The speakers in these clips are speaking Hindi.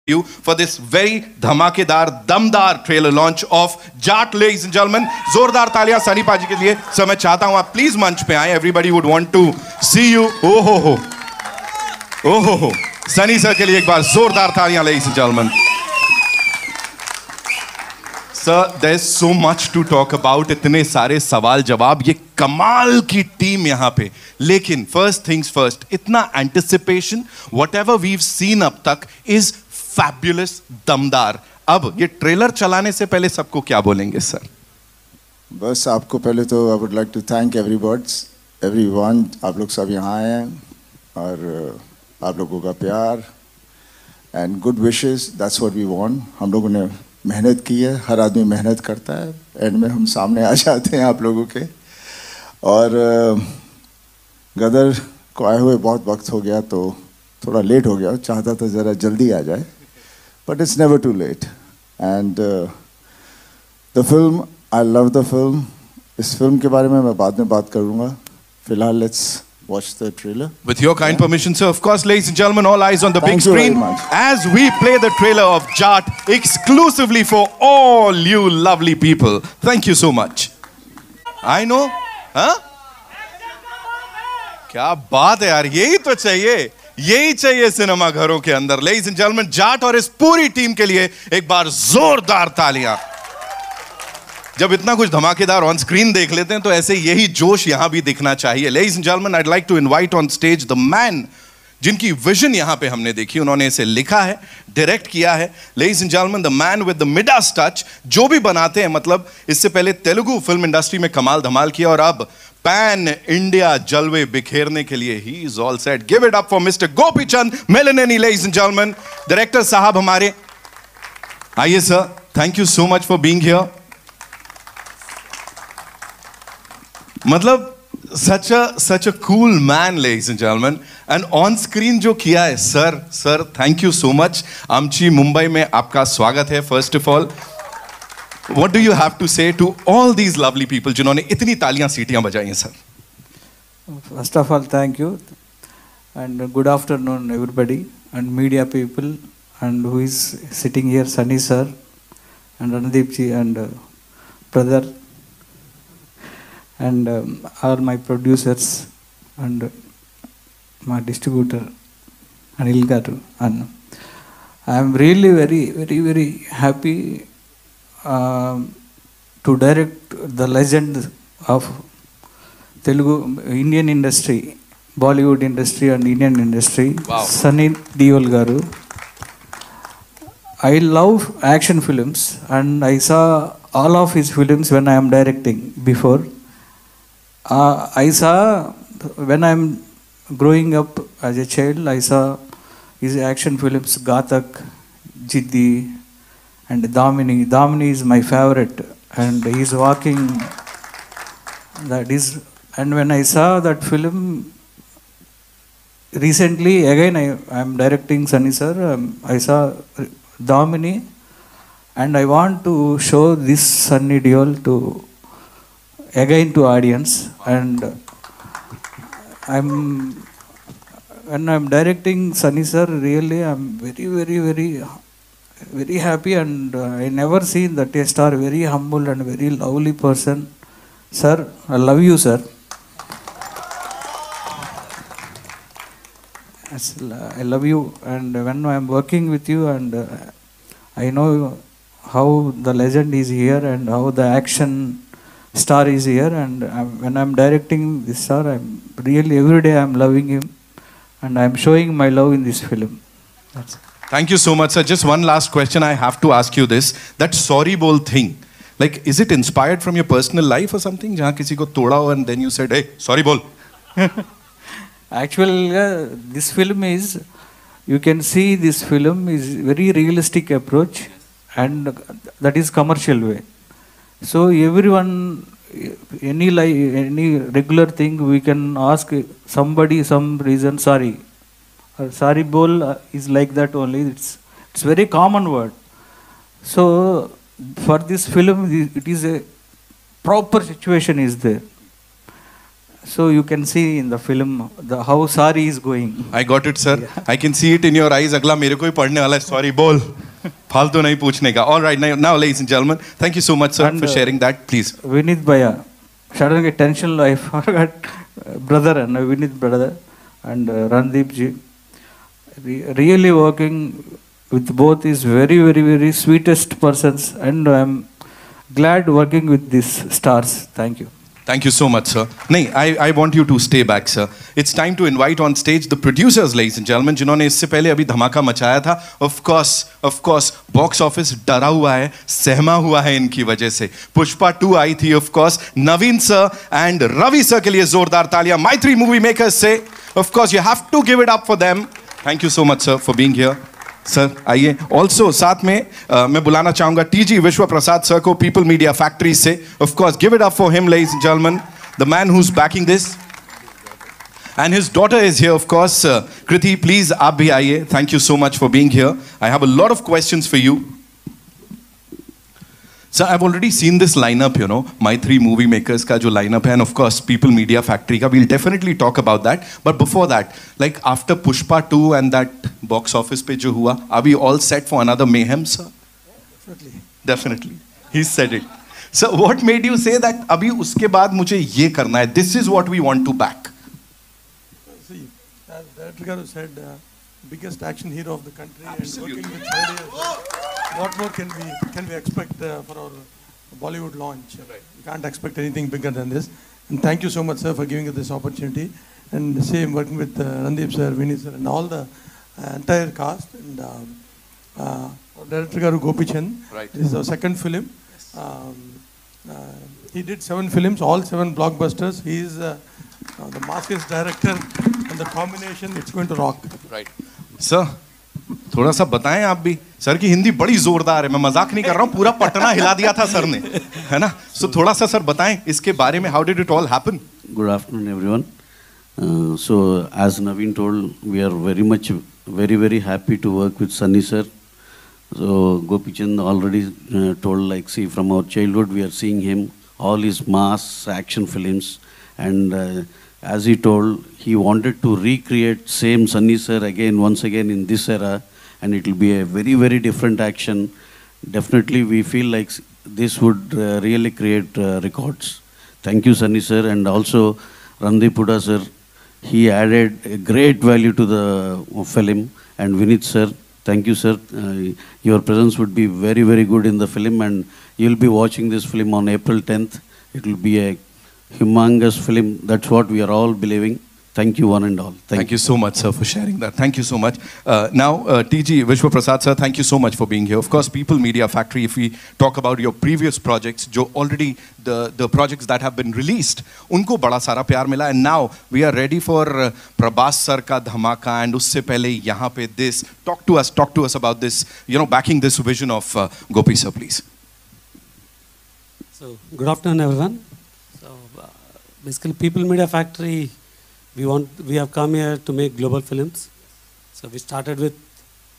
you for this very धमाकेदार दमदार trailer launch of Jat. Ladies and gentleman, जोरदार तालियां सनी पाजी के लिए. सर मैं चाहता हूं आप प्लीज मंच पे आए. Everybody would want to see you. ओ हो सनी सर के लिए एक बार जोरदार तालियां. Ladies and gentleman, sir there is so much to talk about. इतने सारे सवाल जवाब, ये कमाल की टीम यहां पे. लेकिन फर्स्ट थिंग्स फर्स्ट, इतना anticipation, what ever we've seen अब तक इज फैब्युलस, दमदार. अब ये ट्रेलर चलाने से पहले सबको क्या बोलेंगे सर? बस आपको पहले तो I would like to thank everyone. आप लोग सब यहाँ आए हैं और आप लोगों का प्यार and good wishes, that's what we want. हम लोगों ने मेहनत की है, हर आदमी मेहनत करता है, एंड में हम सामने आ जाते हैं आप लोगों के. और गदर को आए हुए बहुत वक्त हो गया तो थोड़ा लेट हो गया. चाहता था ज़रा जल्दी आ जाए, but it's never too late. And the film, I love the film. इस फिल्म के बारे में मैं बाद में बात करूँगा. फिलहाल let's watch the trailer. With your kind permission, sir, of course, ladies and gentlemen, all eyes on the big Thank you screen very much. as we play the trailer of Jaat exclusively for all you lovely people. Thank you so much. I know, huh? क्या बात है यार, यही तो चाहिए, यही चाहिए सिनेमा घरों के अंदर. लेडीज एंड जेंटलमैन, जाट और इस पूरी टीम के लिए एक बार जोरदार तालियां. जब इतना कुछ धमाकेदार ऑन स्क्रीन देख लेते हैं तो ऐसे यही जोश यहां भी दिखना चाहिए. Ladies and gentleman, I'd like to invite on stage the man जिनकी विजन यहां पे हमने देखी. उन्होंने इसे लिखा है, डायरेक्ट किया है. Ladies and gentleman, the man with the Midas touch. जो भी बनाते हैं, मतलब इससे पहले तेलुगु फिल्म इंडस्ट्री में कमाल धमाल किया और अब पैन इंडिया जलवे बिखेरने के लिए he is all set. Give it up for mister Gopi Chand Malineni. Ladies and gentleman, director साहब हमारे. आइए sir, thank you so much for being here. मतलब such a cool man, ladies and gentlemen, and on screen जो किया है sir thank you so much. आमची मुंबई में आपका स्वागत है. first of all, what do you have to say to all these lovely people जिन्होंने इतनी तालियां सीटियां बजाई हैं sir? First of all, thank you and good afternoon everybody and media people and who is sitting here, Sunny sir and Randeep ji and brother and all my producers and my distributor Anil garu. And I am really very happy to direct the legend of Telugu Indian industry, Bollywood industry and Indian industry. Wow. Sunny Deol garu. I love action films and I saw all of his films when I am directing before. I saw when I am growing up as a child, I saw his action films Ghatak, Jiddi and Damini. Damini is my favorite and he is walking, that is. And when I saw that film recently, again I am directing Sunny sir, I saw Damini and I want to show this Sunny Deol to again to audience. And when I'm directing Sunny sir, really I'm very happy and I never seen that a star, very humble and very lovely person. Sir, I love you sir. I love you and when I'm working with you and I know how the legend is here and how the action star is here and when I'm directing this star, I'm really every day I'm loving him and I'm showing my love in this film. That's it. Thank you so much sir. Just one last question I have to ask you this, that sorry bol thing, like is it inspired from your personal life or something jahan kisi ko toda ho and then you said hey sorry bol? Actually this film is, you can see this film is very realistic approach and that is commercial way. So everyone, any regular thing we can ask somebody some reason sorry or sorry bol is like that only. It's very common word. So for this film it is a proper situation is there So you can see in the film how Sari is going. I got it, sir. I can see it in your eyes. अगला मेरे को ही पढ़ने वाला है. Sorry, बोल. फालतू नहीं पूछने का. All right, now, ladies and gentlemen, thank you so much, sir, for sharing that. Please. Vinith Bhaiya, suddenly tension. I forgot brother and Vinith brother and Randeep ji. Really working with both is very, very, very sweetest persons, and I am glad working with these stars. Thank you. Thank you so much, sir. नहीं, I want you to stay back, sir. It's time to invite on stage the producers, ladies and gentlemen, जिन्होंने इससे पहले अभी धमाका मचाया था. Of course, box office डरा हुआ है, सहमा हुआ है इनकी वजह से. पुष्पा 2 आई थी, of course. Naveen sir and Ravi sir के लिए जोरदार तालियां. Mytree movie makers से, of course, you have to give it up for them. Thank you so much, sir, for being here. Sir आइए. ऑल्सो साथ में मैं बुलाना चाहूंगा टीजी विश्व प्रसाद सर को पीपल मीडिया फैक्ट्री से. Of course give it up for him, ladies and gentleman, the man who is banking this, and his daughter is here. Of course Kriti, please आप भी आइए. Thank you so much for being here. I have a lot of questions for you. Sir, I've already seen this lineup, you know, Mytree movie makers का जो lineup है, and of course People Media Factory का. We'll definitely talk about that. But before that, like after Pushpa 2 and that box office पे जो हुआ, are we all set for another mayhem, sir? Definitely. He said it. So what made you say that अभी उसके बाद मुझे ये करना है? This is what we want to back. See, as Director Garu said, biggest action hero of the country. Absolutely. And working with ideas. What more can we expect for our Bollywood launch? Right. We can't expect anything bigger than this. And thank you so much, sir, for giving us this opportunity. And same working with Randeep sir, Vinith sir, and all the entire cast. And Director Garu Gopi Chand. Right. This is our second film. He did 7 films, all 7 blockbusters. He is the master's director, and the combination, it's going to rock. Right. Sir, थोड़ा सा बताएं आप भी. सर की हिंदी बड़ी जोरदार है, मैं मजाक नहीं कर रहा हूँ, पूरा पटना हिला दिया था सर ने, है ना? सो थोड़ा सा सर बताएं इसके बारे में. How did it all happen? Good afternoon, everyone. So, as Naveen told, we are very happy to work with Sunny sir. So, Gopi Chand already told, like, see, from our childhood, we are seeing him, all his mass action films, and as he told, he wanted to recreate same Sunny sir once again in this era, and it will be a very different action. Definitely, we feel like this would really create records. Thank you, Sunny sir, and also Randeep Huda sir. He added a great value to the film, and Vinith sir. Thank you, sir. Your presence would be very good in the film, and you'll be watching this film on April 10th. It will be a humongous film. That's what we are all believing. Thank you, one and all. Thank you so much, sir, for sharing that. Thank you so much. Now, TG Vishwa Prasad, sir, thank you so much for being here. Of course, People Media Factory, if we talk about your previous projects, जो already the projects that have been released, उनको बड़ा सारा प्यार मिला. And now we are ready for Prabhas sir का धमाका. And उससे पहले यहाँ पे this. Talk to us about this, you know, backing this vision of Gopi sir, please. So, good afternoon, everyone. So, basically, People Media Factory, we have come here to make global films. So we started with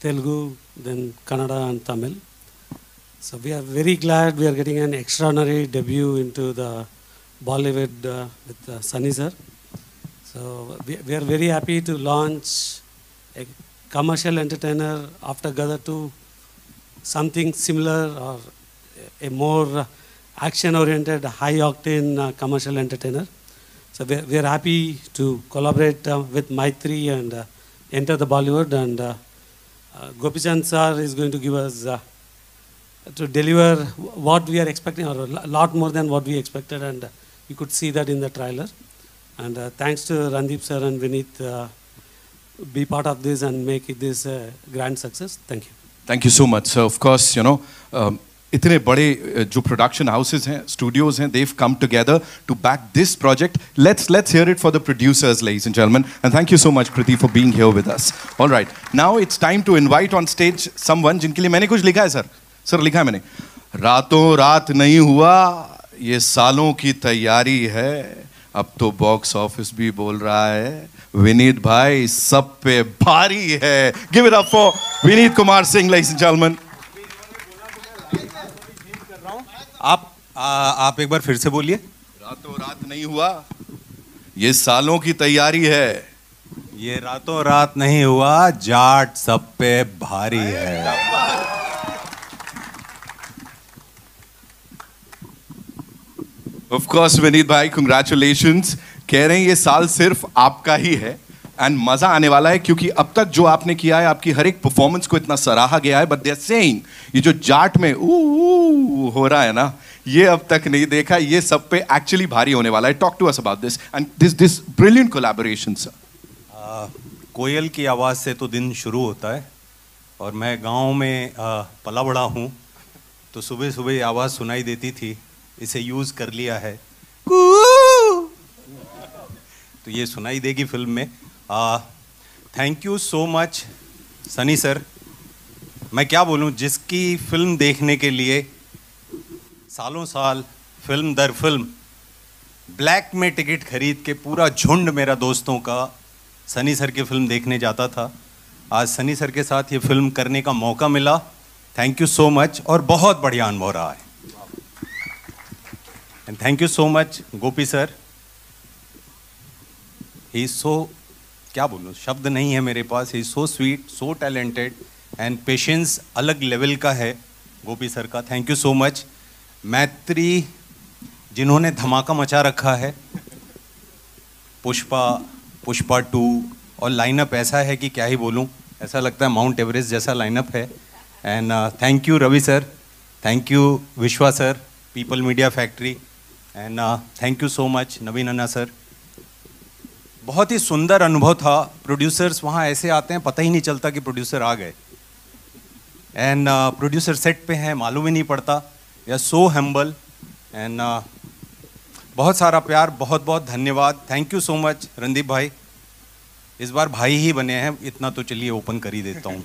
Telugu, then Kannada and Tamil. So we are very glad we are getting an extraordinary debut into the Bollywood with Sunny sir. So we are very happy to launch a commercial entertainer after Gadar 2, something similar or a more action-oriented, high-octane commercial entertainer. So we are happy to collaborate with Mytree and enter the Bollywood, and Gopi Chand sir is going to give us to deliver what we are expecting, or a lot more than what we expected, and you could see that in the trailer. And thanks to Randeep sir and Vinith, be part of this and make this a grand success. Thank you. Thank you so much, sir. Of course, you know, इतने बड़े जो production houses हैं, studios हैं, they've come together to back this project. Let's hear it for the producers, ladies and gentlemen. And thank you so much, Kriti, for being here with us. All right, now it's time to invite on stage someone जिनके लिए मैंने कुछ लिखा है, सर. सर लिखा है मैंने. रातों रात नहीं हुआ, ये सालों की तैयारी है. अब तो बॉक्स ऑफिस भी बोल रहा है. विनीत भाई सब पे भारी है. Give it up for Vineet Kumar Singh, ladies and gentlemen. आप एक बार फिर से बोलिए. रातों रात नहीं हुआ, ये सालों की तैयारी है। ये रातों रात नहीं हुआ, जाट सब पे भारी है। ऑफ कोर्स विनीत भाई, कंग्रेचुलेशंस। कह रहे हैं ये साल सिर्फ आपका ही है एंड मजा आने वाला है, क्योंकि अब तक जो आपने किया है, आपकी हर एक परफॉर्मेंस को इतना सराहा गया है, बट दे आर सेइंग ये जो जाट में हो रहा है ना, ये अब तक नहीं देखा। ये सब पे एक्चुअली भारी होने वाला है। Talk to us about this and this brilliant collaboration sir. कोयल की आवाज़ से तो दिन शुरू होता है, और मैं गांव में पला बड़ा हूँ, तो सुबह सुबह आवाज़ सुनाई देती थी, इसे यूज़ कर लिया है, तो ये सुनाई देगी फिल्म में। Thank you so much Sunny sir. मैं क्या बोलूँ, जिसकी फिल्म देखने के लिए सालों साल फिल्म दर फिल्म ब्लैक में टिकट खरीद के पूरा झुंड मेरा दोस्तों का सनी सर की फिल्म देखने जाता था, आज सनी सर के साथ ये फिल्म करने का मौका मिला। थैंक यू सो मच, और बहुत बढ़िया अनुभव रहा है। And thank you so much Gopi sir. He so, क्या बोलूँ, शब्द नहीं है मेरे पास। He so sweet, so talented, and patience अलग लेवल का है गोपी सर का। Thank you so much. Mythri, जिन्होंने धमाका मचा रखा है, पुष्पा 2, और लाइनअप ऐसा है कि क्या ही बोलूँ, ऐसा लगता है माउंट एवरेस्ट जैसा लाइनअप है। And thank you Ravi sir, thank you Vishwa sir, people media factory, and thank you so much Naveen अन्ना सर। बहुत ही सुंदर अनुभव था। प्रोड्यूसर्स वहाँ ऐसे आते हैं, पता ही नहीं चलता कि प्रोड्यूसर आ गए, एंड प्रोड्यूसर सेट पे हैं, मालूम ही नहीं पड़ता। We are so humble, and बहुत सारा प्यार, बहुत बहुत धन्यवाद। Thank you so much Randeep भाई, इस बार भाई ही बने हैं, इतना तो चलिए ओपन कर ही देता हूँ।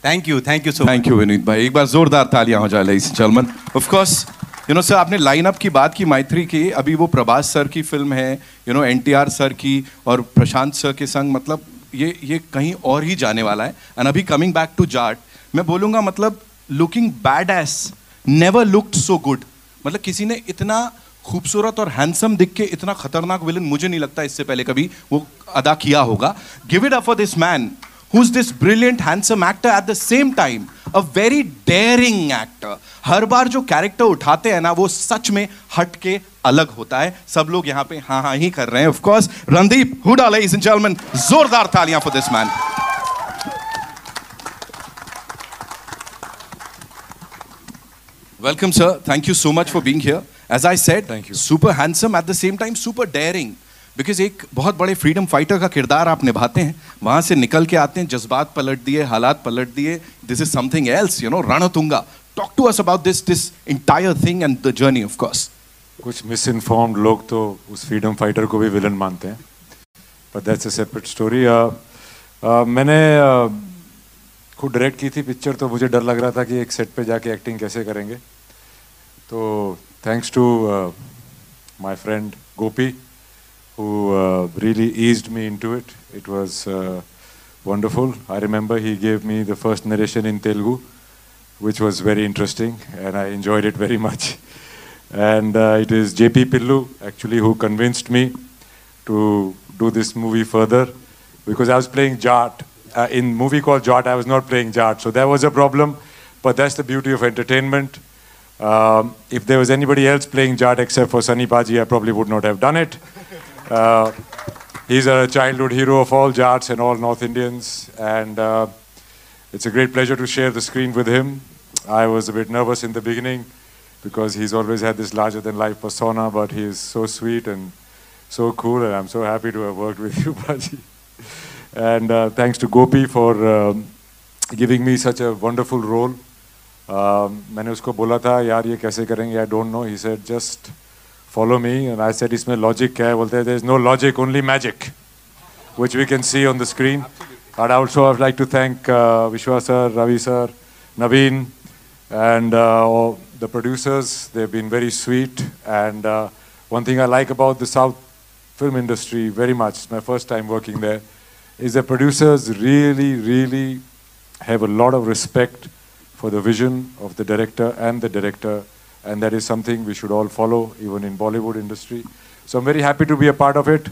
Thank you so much. Thank you Vineet भाई, एक बार जोरदार तालियां हो जाए ladies and gentleman. Of course you know sir, आपने लाइनअप की बात की मैत्री की, अभी वो प्रभास सर की फिल्म है, यू नो एनटीआर सर की और प्रशांत सर के संग, मतलब ये कहीं और ही जाने वाला है। एंड अभी कमिंग बैक टू जाट, मैं बोलूँगा मतलब looking bad S never looked so good. मतलब किसी ने इतना खूबसूरत और हैंडसम दिख के इतना खतरनाक विलन मुझे नहीं लगता इससे पहले कभी वो अदा किया होगा। Give it up for this man who's this brilliant handsome actor at the same time a very daring actor। हर बार जो कैरेक्टर उठाते हैं ना, वो सच में हट के अलग होता है। सब लोग यहाँ पे हाँ हाँ ही कर रहे हैं। Of course Randeep Hooda, ladies and gentlemen, जोरदार तालियां for this man. Welcome sir, thank you so much for being here. As I said, thank you. Super handsome at the same time super daring, because एक बहुत बड़े फ्रीडम फाइटर का किरदार आप निभाते हैं, वहां से निकल के आते हैं, जज्बात पलट दिए, हालात पलट दिए, this is something else, you know, Ranatunga. Talk to us about this entire thing and the journey. Of course कुछ मिसइन्फॉर्म्ड लोग तो उस फ्रीडम फाइटर को भी विलन मानते हैं, but that's a separate story. मैंने खुद डायरेक्ट की थी पिक्चर, तो मुझे डर लग रहा था कि एक सेट पे जाके एक्टिंग कैसे करेंगे, तो thanks to my friend Gopi who really eased me into it. It was wonderful. I remember he gave me the first narration in Telugu, which was very interesting, and I enjoyed it very much. And it is JP Pillu actually who convinced me to do this movie further, because I was playing Jat. In movie called Jat, I was not playing Jat, so that was a problem, but that's the beauty of entertainment. If there was anybody else playing Jat except for Sunny Paji, I probably would not have done it. He's a childhood hero of all Jats and all North Indians, and it's a great pleasure to share the screen with him. I was a bit nervous in the beginning because he's always had this larger-than-life persona, but he is so sweet and so cool, and I'm so happy to have worked with you, Paji. And thanks to Gopi for giving me such a wonderful role. मैंने उसको बोला था यार ये कैसे करेंगे, I don't know. He said just follow me, and I said इसमें logic क्या है? बोलते हैं there is no logic, only magic, which we can see on the screen. And also I would like to thank Vishwa sir, Ravi sir, Naveen, and all the producers. They've been very sweet, and one thing I like about the South film industry very much, it's my first time working there, is the producers really have a lot of respect for the vision of the director, and that is something we should all follow, even in Bollywood industry. So I'm very happy to be a part of it.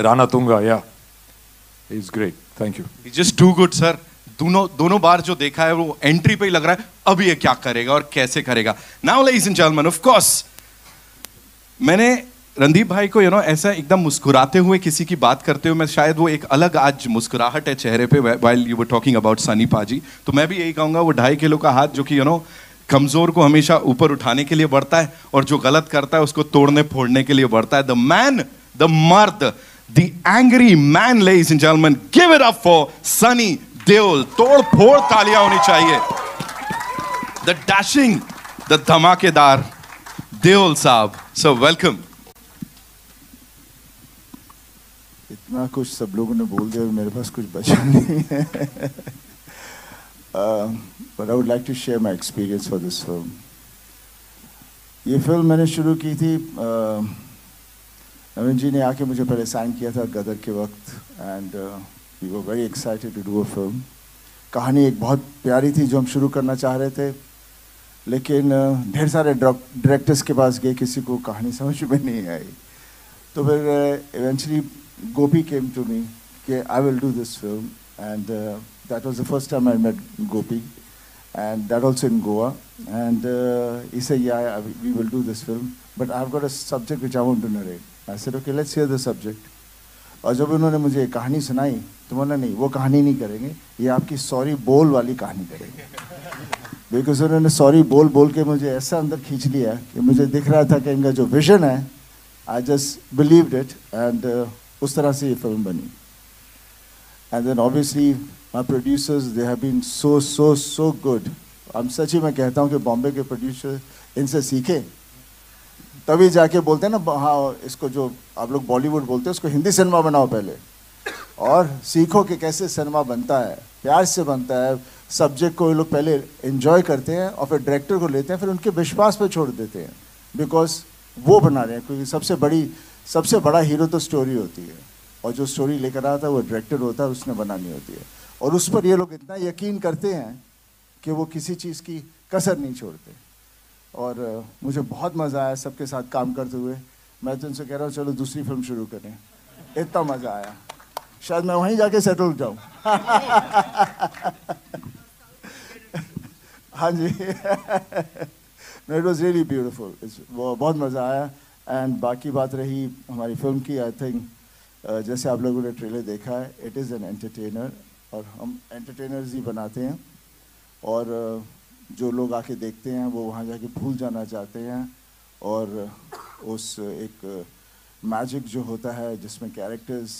Rana Tunga, yeah. He's great. Thank you. He's just too good, sir. दोनों बार जो देखा है वो एंट्री पे ही लग रहा है अब ये क्या करेगा और कैसे करेगा. Now ladies and gentlemen, of course, मैंने रणदीप भाई को ऐसा एकदम मुस्कुराते हुए किसी की बात करते हुए मैं शायद वो एक अलग आज मुस्कुराहट है चेहरे पे while you were talking about Sunny पाजी. तो मैं भी यही कहूंगा वो 2.5 किलो का हाथ जो कि कमजोर को हमेशा ऊपर उठाने के लिए बढ़ता है और जो गलत करता है उसको तोड़ने फोड़ने के लिए बढ़ता है. द मैन, द मर्द, the angry man, ladies and gentleman, give it up for Sunny Deol. तोड़ फोड़ तालियां होनी चाहिए. द डैशिंग, द धमाकेदार देओल साहब. So welcome. इतना कुछ सब लोगों ने बोल दिया मेरे पास कुछ बचा नहीं है. But I would like to share my experience for this film. ये फिल्म मैंने शुरू की थी, नवीन जी ने आके मुझे पहले साइन किया था गदर के वक्त, and we were very excited to do a film. कहानी एक बहुत प्यारी थी जो हम शुरू करना चाह रहे थे, लेकिन ढेर सारे डायरेक्टर्स के पास गए, किसी को कहानी समझ में नहीं आई. तो फिर eventually Gopi came to me कि I will do this film, and that was the first time I met Gopi, and that also in Goa. And he said, yeah, we will do this film, but I've got a subject which I want to narrate. I said, okay, let's hear the subject. और जब उन्होंने मुझे कहानी सुनाई तो बोला नहीं, वो कहानी नहीं करेंगे, ये आपकी सॉरी बोल वाली कहानी करेंगे. बिकॉज उन्होंने सॉरी बोल बोल के मुझे ऐसा अंदर खींच लिया कि मुझे दिख रहा था कि इनका जो विजन है, I just believed it, and उस तरह से ये फिल्म बनी. And then obviously my producers, they have been so good. हम सच ही मैं कहता हूँ कि बॉम्बे के प्रोड्यूसर इनसे सीखे, तभी जाके बोलते हैं ना, हाँ इसको जो आप लोग बॉलीवुड बोलते हैं उसको हिंदी सिनेमा बनाओ पहले, और सीखो कि कैसे सिनेमा बनता है, प्यार से बनता है. सब्जेक्ट को ये लोग पहले एंजॉय करते हैं और फिर डायरेक्टर को लेते हैं, फिर उनके विश्वास पे छोड़ देते हैं, बिकॉज वो बना रहे हैं. क्योंकि सबसे बड़ा हीरो तो स्टोरी होती है, और जो स्टोरी लेकर आता है वो डायरेक्टर होता है, उसने बनानी होती है. और उस पर ये लोग इतना यकीन करते हैं कि वो किसी चीज़ की कसर नहीं छोड़ते. और मुझे बहुत मज़ा आया सबके साथ काम करते हुए. मैं तो उनसे कह रहा हूँ चलो दूसरी फिल्म शुरू करें, इतना मज़ा आया. शायद मैं वहीं जाके सेटल हो जाऊँ. हाँ जी. No, it was really beautiful. वो बहुत मज़ा आया. एंड बाकी बात रही हमारी फिल्म की, आई थिंक जैसे आप लोगों ने ट्रेलर देखा है, इट इज़ एन एंटरटेनर, और हम एंटरटेनर्स ही बनाते हैं. और जो लोग आके देखते हैं वो वहाँ जाके भूल जाना चाहते हैं, और उस एक मैजिक जो होता है जिसमें कैरेक्टर्स,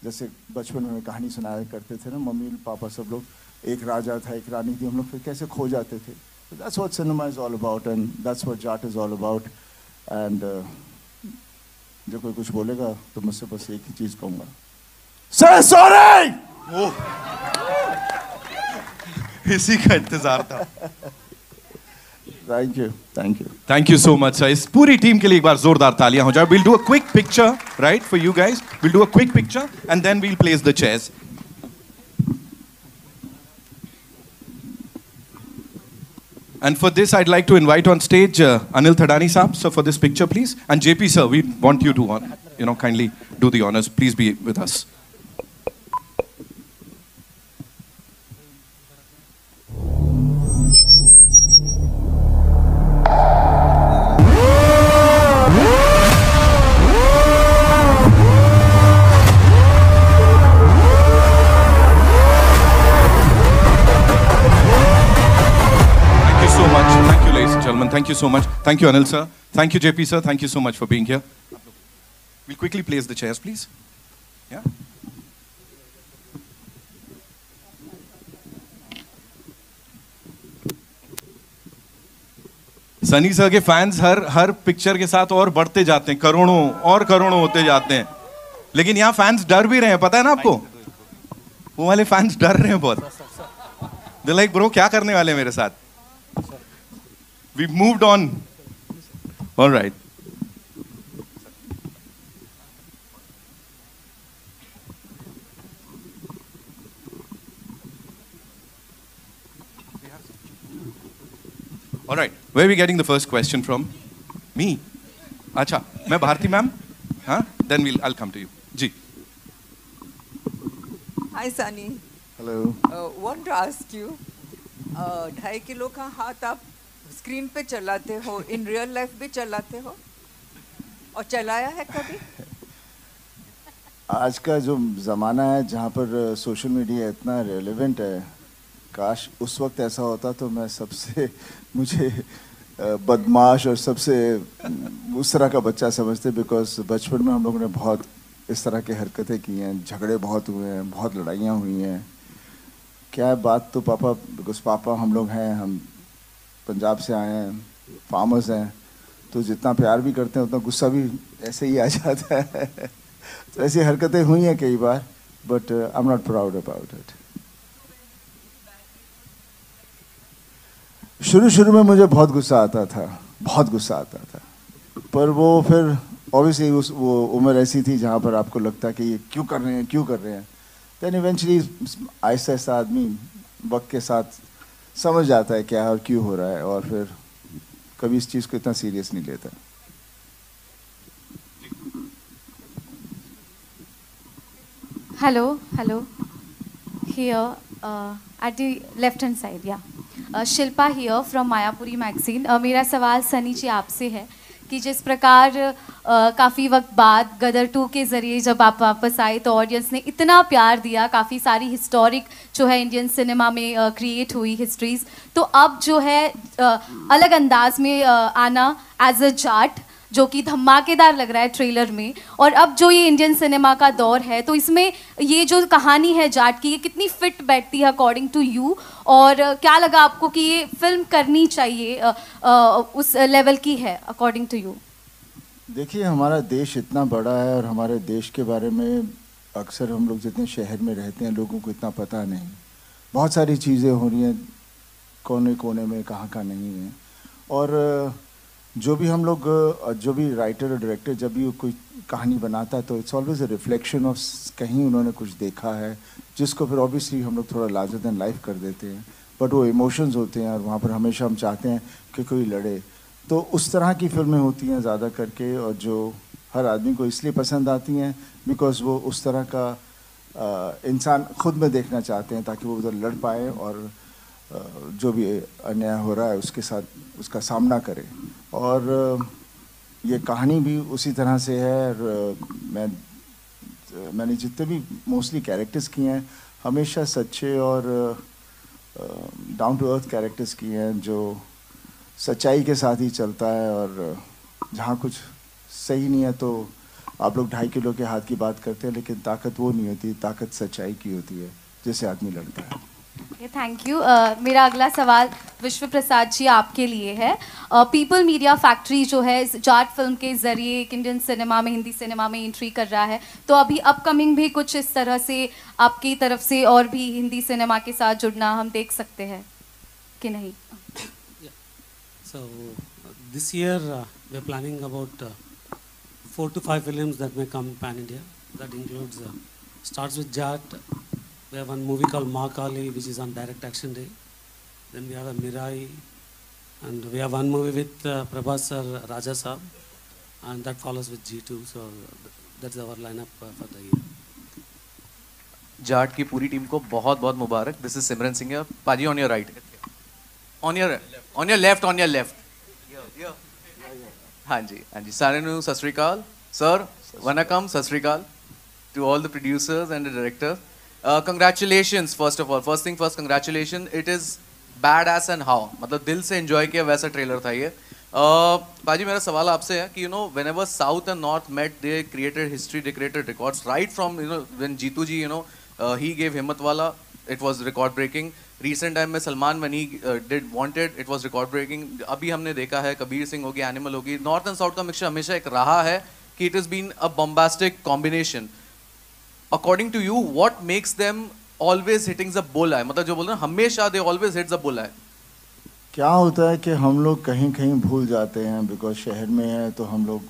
जैसे बचपन में कहानी सुनाया करते थे ना, मम्मी पापा सब लोग, एक राजा था एक रानी थी, हम लोग फिर कैसे खो जाते थे. That's what cinema is all about, and that's what Jat is all about. And जो कोई कुछ बोलेगा तो मुझसे बस एक ही चीज़ कहूँगा, से सॉरी. इसी का इंतजार था. Thank you, thank you, thank you so much sir. इस पूरी टीम के लिए एक बार जोरदार तालियां हो जाए. We'll do a quick picture, right, for you guys. We'll do a quick picture and then we'll place the chairs. And for this, I'd like to invite on stage Anil Thadani Saab, sir, for this picture, please. And JP sir, we want you to, kindly do the honors. Please be with us. Thank you so much. Thank you, Anil sir. Thank you, JP sir. Thank you so much for being here. We'll quickly place the chairs, please. Yeah. Sunny sir के फैंस हर पिक्चर के साथ और बढ़ते जाते हैं, करोड़ों और करोड़ों होते जाते हैं. लेकिन यहाँ फैंस डर भी रहे हैं, पता है ना आपको? वो वाले फैंस डर रहे हैं बहुत. They're like, bro, क्या करने वाले हैं मेरे साथ? We've moved on. All right. All right. Where are we getting the first question from? Me. अच्छा, मैं भारती मैम, हाँ, then I come to you जी. Hi Sunny. Hello. Want to ask you, 2.5 kilo का हाथ आप स्क्रीन पे चलाते हो, इन रियल लाइफ भी चलाते हो और चलाया है कभी? आज का जो ज़माना है जहाँ पर सोशल मीडिया इतना रेलेवेंट है, काश उस वक्त ऐसा होता तो मैं सबसे मुझे बदमाश और सबसे उस तरह का बच्चा समझते, बिकॉज बचपन में हम लोगों ने बहुत इस तरह की हरकतें की हैं, झगड़े बहुत हुए हैं, बहुत लड़ाइयाँ हुई हैं. क्या है बात तो पापा, बिकॉज पापा हम लोग हैं, हम पंजाब से आए हैं, फार्मर्स हैं, तो जितना प्यार भी करते हैं उतना गुस्सा भी ऐसे ही आ जाता है. तो ऐसी हरकतें हुई हैं कई बार, but I am not proud about it. शुरू में मुझे बहुत गुस्सा आता था, पर वो फिर ऑब्वियसली वो उम्र ऐसी थी जहाँ पर आपको लगता है कि ये क्यों कर रहे हैं. देन इवेंचुअली आहिस्ता आहिस्ता आदमी वक्त के साथ समझ जाता है क्या और क्यों हो रहा है, और फिर कभी इस चीज़ को इतना सीरियस नहीं लेता. Hello. Here, at the left hand side, yeah. Shilpa here from Mayapuri magazine. मेरा सवाल सनी जी आपसे है कि जिस प्रकार काफ़ी वक्त बाद गदर 2 के ज़रिए जब आप वापस आए तो ऑडियंस ने इतना प्यार दिया, काफ़ी सारी हिस्टोरिक जो है इंडियन सिनेमा में क्रिएट हुई हिस्ट्रीज़, तो अब जो है अलग अंदाज में आना एज अ जाट, जो कि धमाकेदार लग रहा है ट्रेलर में, और अब जो ये इंडियन सिनेमा का दौर है, तो इसमें ये जो कहानी है जाट की, ये कितनी फिट बैठती है अकॉर्डिंग टू यू, और क्या लगा आपको कि ये फिल्म करनी चाहिए उस लेवल की है अकॉर्डिंग टू यू? देखिए, हमारा देश इतना बड़ा है और हमारे देश के बारे में अक्सर हम लोग जितने शहर में रहते हैं लोगों को इतना पता नहीं. बहुत सारी चीज़ें हो रही हैं कोने कोने में, कहाँ नहीं है. और जो भी हम लोग, जो भी राइटर और डायरेक्टर जब भी कोई कहानी बनाता है तो it's always a reflection of कहीं उन्होंने कुछ देखा है, जिसको फिर ऑब्वियसली हम लोग थोड़ा लार्जर देन लाइफ कर देते हैं, बट वो इमोशंस होते हैं और वहाँ पर हमेशा हम चाहते हैं कि कोई लड़े. तो उस तरह की फिल्में होती हैं ज़्यादा करके, और जो हर आदमी को इसलिए पसंद आती हैं बिकॉज वो उस तरह का इंसान खुद में देखना चाहते हैं, ताकि वो उधर लड़ पाए और जो भी अन्याय हो रहा है उसके साथ उसका सामना करें. और ये कहानी भी उसी तरह से है. और मैंने जितने भी मोस्टली कैरेक्टर्स किए हैं हमेशा सच्चे और डाउन टू अर्थ कैरेक्टर्स किए हैं, जो सच्चाई के साथ ही चलता है. और जहाँ कुछ सही नहीं है तो आप लोग 2.5 किलो के हाथ की बात करते हैं, लेकिन ताकत वो नहीं होती, ताकत सच्चाई की होती है जिससे आदमी लड़ता है. Thank you. मेरा अगला सवाल विश्व प्रसाद जी आपके लिए है. पीपल मीडिया फैक्ट्री जो है इस जाट फिल्म के ज़रिए एक इंडियन सिनेमा में, हिंदी सिनेमा में एंट्री कर रहा है, तो अभी अपकमिंग भी कुछ इस तरह से आपकी तरफ से और भी हिंदी सिनेमा के साथ जुड़ना हम देख सकते हैं कि नहीं? So this year we are planning about 4 to 5 films that may come pan India. That includes starts with Jat. We have one movie called Ma Kali, which is on Direct Action Day. Then we have a Mirai, and we have one movie with Prabhas sir, Raja Saab, and that follows with G2. So that's our lineup for the year. Jat की पूरी टीम को बहुत बहुत मुबारक. दिस इज सिमरन सिंह. पाजी on your right, on your left. हाँ जी सारे नु सत श्री अकाल सर, वनकम, सत श्री अकाल to all the producers and the directors. Congratulations, first of all. First thing first, congratulations. It is badass and how. मतलब दिल से enjoy किया वैसा ट्रेलर था ये. पाजी मेरा सवाल आपसे है कि whenever South and North met, they created history, they created records. Right from when Jeetu ji he gave Himmatwala, it was record breaking. Recent time में Salman when he did Wanted, it was record breaking. अभी हमने देखा है कबीर सिंह होगी, एनिमल होगी. नॉर्थ एंड साउथ का मिक्सचर हमेशा एक रहा है कि it has been a bombastic combination. According to you, what makes them always hitting the bullseye? मतलब जो बोल रहे हैं हमेशा they always hit the bullseye. क्या होता है कि हम लोग कहीं कहीं भूल जाते हैं, बिकॉज शहर में है तो हम लोग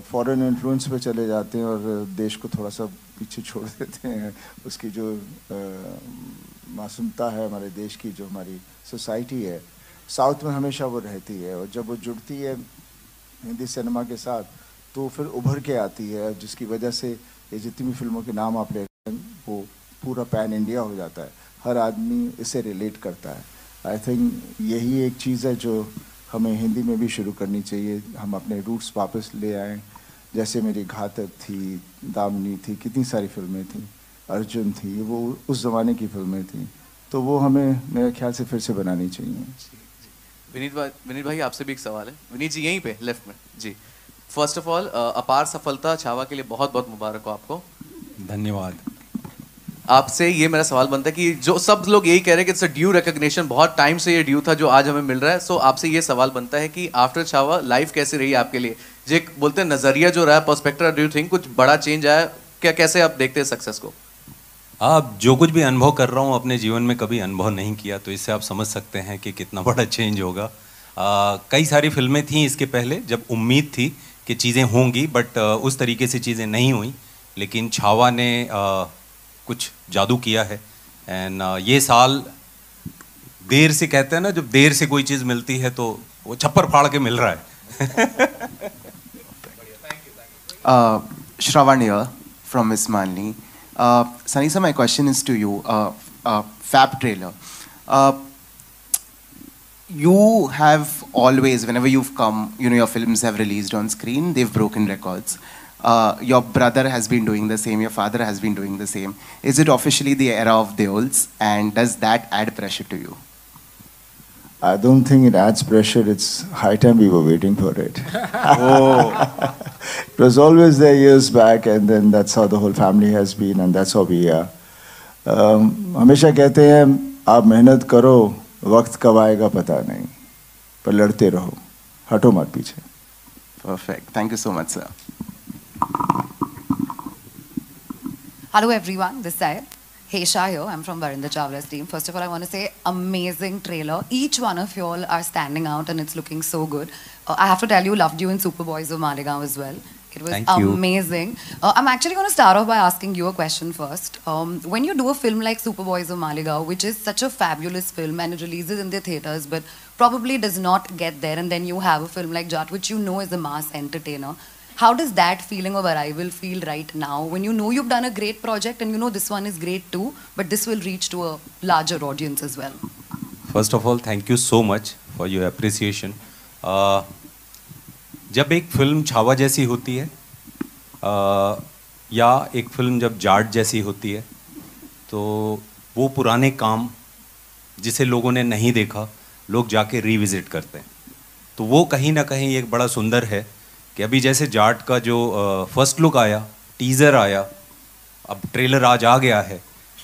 फॉरेन इन्फ्लुएंस पे चले जाते हैं और देश को थोड़ा सा पीछे छोड़ देते हैं. उसकी जो मासूमता है हमारे देश की, जो हमारी सोसाइटी है, साउथ में हमेशा वो रहती है. और जब वो जुड़ती है हिंदी सिनेमा के साथ, तो फिर उभर के आती है, जिसकी वजह से ये जितनी भी फिल्मों के नाम आप ले रहे हैं वो पूरा पैन इंडिया हो जाता है, हर आदमी इसे रिलेट करता है। आई थिंक यही एक चीज़ है जो हमें हिंदी में भी शुरू करनी चाहिए, हम अपने रूट्स वापस ले आएँ। जैसे मेरी घातक थी, दामिनी थी, कितनी सारी फिल्में थी, अर्जुन थी, वो उस ज़माने की फिल्में थी, तो वो हमें मेरे ख्याल से फिर से बनानी चाहिए। विनीत भाई आपसे भी एक सवाल है। विनीत जी यहीं पे लेफ्ट में जी। फर्स्ट ऑफ ऑल अपार सफलता छावा के लिए बहुत बहुत मुबारक हो आपको। धन्यवाद। आपसे ये मेरा सवाल बनता है कि जो सब लोग यही कह रहे हैं कि इट्स अ ड्यू रिकॉग्निशन, बहुत टाइम से ये ड्यू था जो आज हमें मिल रहा है। सो आपसे ये सवाल बनता है कि आफ्टर छावा लाइफ कैसी रही आपके लिए? जो बोलते हैं नजरिया जो रहा, पर्सपेक्टिव, डू यू थिंक कुछ बड़ा चेंज आया क्या? कैसे आप देखते हैं सक्सेस को? आप जो कुछ भी अनुभव कर रहा हूँ अपने जीवन में कभी अनुभव नहीं किया, तो इससे आप समझ सकते हैं कि कितना बड़ा चेंज होगा। कई सारी फिल्में थी इसके पहले जब उम्मीद थी कि चीज़ें होंगी, बट उस तरीके से चीज़ें नहीं हुई, लेकिन छावा ने कुछ जादू किया है। एंड ये साल देर से, कहते हैं ना जब देर से कोई चीज़ मिलती है तो वो छप्पर फाड़ के मिल रहा है। Shravan here from Miss Manli. Sunny sir, my question is to you. Fab trailer. You have always, whenever you've come, your films have released on screen, they've broken records. Your brother has been doing the same, your father has been doing the same. Is it officially the era of Deols, and does that add pressure to you? I don't think it adds pressure. It's high time we were waiting for it. It was always there years back, and then that's how the whole family has been, and that's how we are. हमेशा कहते हैं आप मेहनत करो, वक्त कब आएगा पता नहीं, पर लड़ते रहो, हटो मत पीछे। Perfect. Thank you so much, sir. Hello everyone, this side. Heisha here, I'm from Varinder Chawla's team. First of all, I want to say amazing trailer. Each one of you all are standing out and it's looking so good. I have to tell you, loved you in Superboys of Maligaon as well. It was amazing. I'm actually going to start off by asking you a question first. When you do a film like Superboys of Maligaon, which is such a fabulous film and it releases in the theatres but probably does not get there, and then you have a film like Jat, which you know is a mass entertainer, how does that feeling of arrival feel right now when you know you've done a great project and you know this one is great too, but this will reach to a larger audience as well? First of all, thank you so much for your appreciation. जब एक फिल्म छावा जैसी होती है या एक फिल्म जब जाट जैसी होती है, तो वो पुराने काम जिसे लोगों ने नहीं देखा लोग जाके रिविजिट करते हैं, तो वो कहीं ना कहीं एक बड़ा सुंदर है कि अभी जैसे जाट का जो फर्स्ट लुक आया, टीज़र आया, अब ट्रेलर आज आ गया है,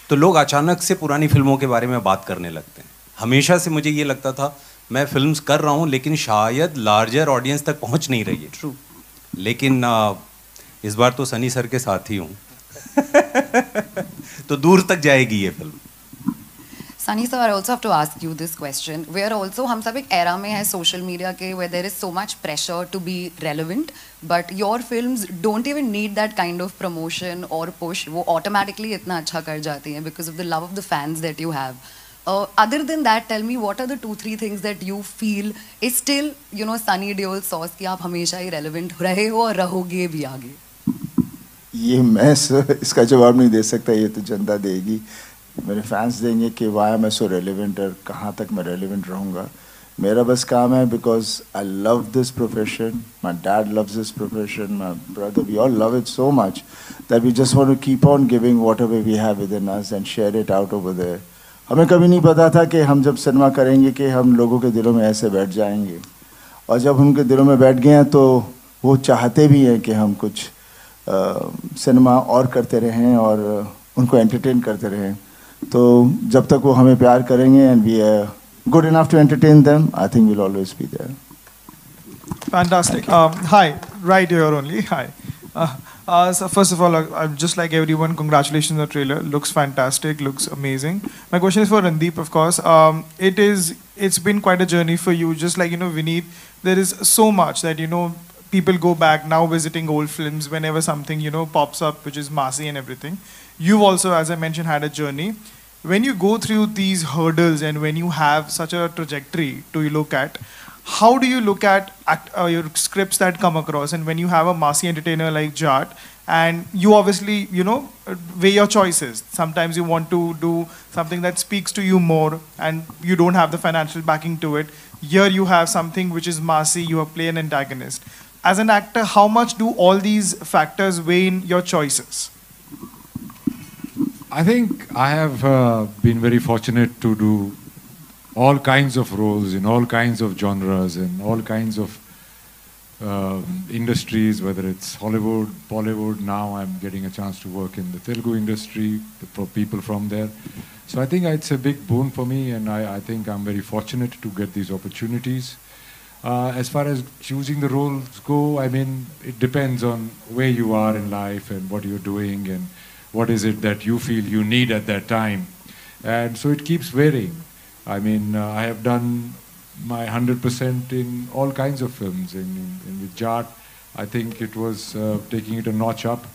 तो लोग अचानक से पुरानी फिल्मों के बारे में बात करने लगते हैं। हमेशा से मुझे ये लगता था मैं फिल्म्स कर रहा हूँ लेकिन शायद लार्जर ऑडियंस तक पहुँच नहीं रही है। ट्रू। लेकिन इस बार तो सनी सर के साथ ही हूँ तो दूर तक जाएगी ये film. Sunny sir, I also have to ask you this question. We are also, हम सब एक era में है social media के where there is so much pressure to be relevant, but your films don't even need that kind of promotion or push. वो automatically इतना अच्छा कर जाती हैं because of the love of the fans that you have. Other than that, tell me what are the 2-3 things that you feel is still, Sunny Deol sauce कि आप हमेशा ही relevant रहे हो और रहोगे भी आगे? ये मैं इसका जवाब नहीं दे सकता, ये तो जनता देगी, मेरे फैंस देंगे कि वाई एम आई सो रेलिवेंट और कहाँ तक मैं रेलिवेंट रहूँगा। मेरा बस काम है because I love this profession, my dad loves this profession, my brother, we all love it so much that we just want to keep on giving whatever we have within us and share it out over there. हमें कभी नहीं पता था कि हम जब सिनेमा करेंगे कि हम लोगों के दिलों में ऐसे बैठ जाएंगे, और जब उनके दिलों में बैठ गए हैं तो वो चाहते भी हैं कि हम कुछ सिनेमा और करते रहें और उनको एंटरटेन करते रहें। तो जब तक वो हमें प्यार करेंगे and we are good enough to entertain them, I think will always be there. Fantastic. Hi, right here only. Hi. So first of all, I'm just like everyone, congratulations on the trailer. Looks fantastic, looks amazing. My question is for Randeep, of course. It's been quite a journey for you. Just like, Vineet, there is so much that, people go back now visiting old films whenever something, pops up, which is massy and everything. You've also, as I mentioned, had a journey. When you go through these hurdles and when you have such a trajectory to look at, how do you look at your scripts that come across, and when you have a massy entertainer like Jat, and you obviously, weigh your choices. Sometimes you want to do something that speaks to you more, and you don't have the financial backing to it. Here you have something which is massy, you are playing an antagonist. As an actor, how much do all these factors weigh in your choices? I think I have been very fortunate to do all kinds of roles in all kinds of genres and all kinds of industries, whether it's Hollywood, Bollywood. Now I'm getting a chance to work in the Telugu industry for people from there. So I think it's a big boon for me, and I think I'm very fortunate to get these opportunities. As far as choosing the roles go, I mean, it depends on where you are in life and what you're doing and what is it that you feel you need at that time. And so it keeps varying. I mean, I have done my 100% in all kinds of films. And with Jat, I think it was taking it a notch up,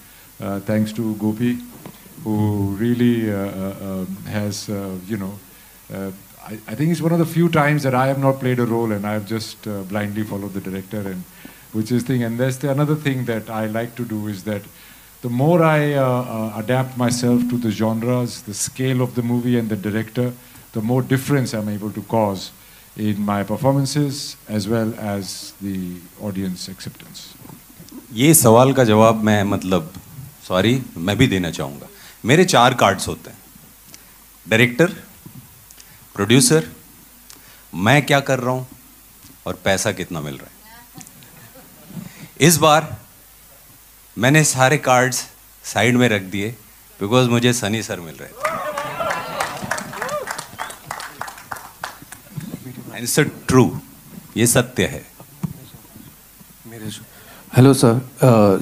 thanks to Gopi, who really has, I think it's one of the few times that I have not played a role and I have just blindly followed the director, and which is thing. And that's another thing that I like to do, is that the more I adapt myself to the genres, the scale of the movie and the director, the more difference I'm able to cause in my performances as well as the audience acceptance. ये सवाल का जवाब मैं भी देना चाहूँगा। मेरे 4 कार्ड्स होते हैं: डायरेक्टर, प्रोड्यूसर, मैं क्या कर रहा हूँ और पैसा कितना मिल रहा है। इस बार मैंने सारे कार्ड्स साइड में रख दिए बिकॉज मुझे सनी सर मिल रहे थे। एंड इट्स ट्रू, ये सत्य है। Hello sir,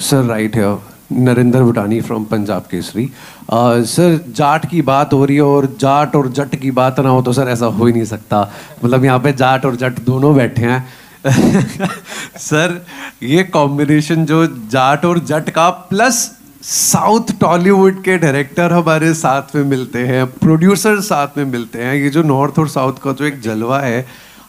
sir right here, Narendra Bhutani from Punjab Kesari. Sir Jaat की बात हो रही है और जाट और जट की बात ना हो तो सर ऐसा हो ही नहीं सकता। मतलब यहाँ पे जाट और जट दोनों बैठे हैं। सर ये कॉम्बिनेशन जो जाट और जट का, प्लस साउथ टॉलीवुड के डायरेक्टर हमारे साथ में मिलते हैं, प्रोड्यूसर साथ में मिलते हैं, ये जो नॉर्थ और साउथ का जो एक जलवा है,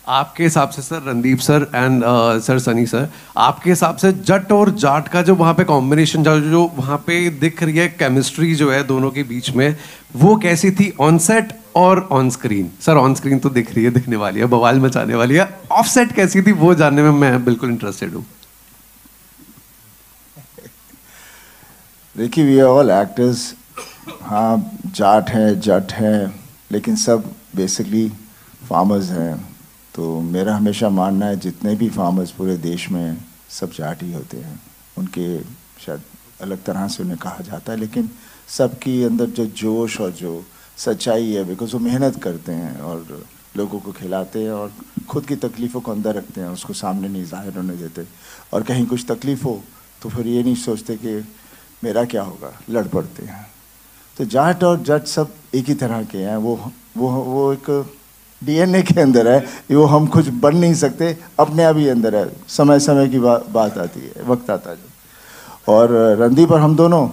आपके हिसाब से sir, Randeep sir and sir Sunny sir, आपके हिसाब से जट और जाट का जो वहाँ पे कॉम्बिनेशन जो वहाँ पे दिख रही है, केमिस्ट्री जो है दोनों के बीच में, वो कैसी थी ऑन सेट और on screen? Sir on screen तो दिख रही है, दिखने वाली है, बवाल मचाने वाली है। ऑफ सेट कैसी थी वो जानने में मैं बिल्कुल इंटरेस्टेड हूँ। देखिए, वी आर ऑल एक्टर्स। हाँ, जाट हैं, जट हैं, लेकिन सब बेसिकली फार्मर्स हैं। तो मेरा हमेशा मानना है जितने भी फार्मर्स पूरे देश में हैं, सब जाट ही होते हैं। उनके शायद अलग तरह से उन्हें कहा जाता है, लेकिन सबकी अंदर जो जोश और जो सच्चाई है, बिकॉज वो मेहनत करते हैं और लोगों को खिलाते हैं और ख़ुद की तकलीफ़ों को अंदर रखते हैं, उसको सामने नहीं जाहिर होने देते। और कहीं कुछ तकलीफ़ हो तो फिर ये नहीं सोचते कि मेरा क्या होगा, लड़ पड़ते हैं। तो जाट और जट सब एक ही तरह के हैं। वो एक डीएनए के अंदर है, वो हम कुछ बन नहीं सकते, अपने आप ही अंदर है। समय समय की बात आती है, वक्त आता है जो। और रणदीप और हम दोनों,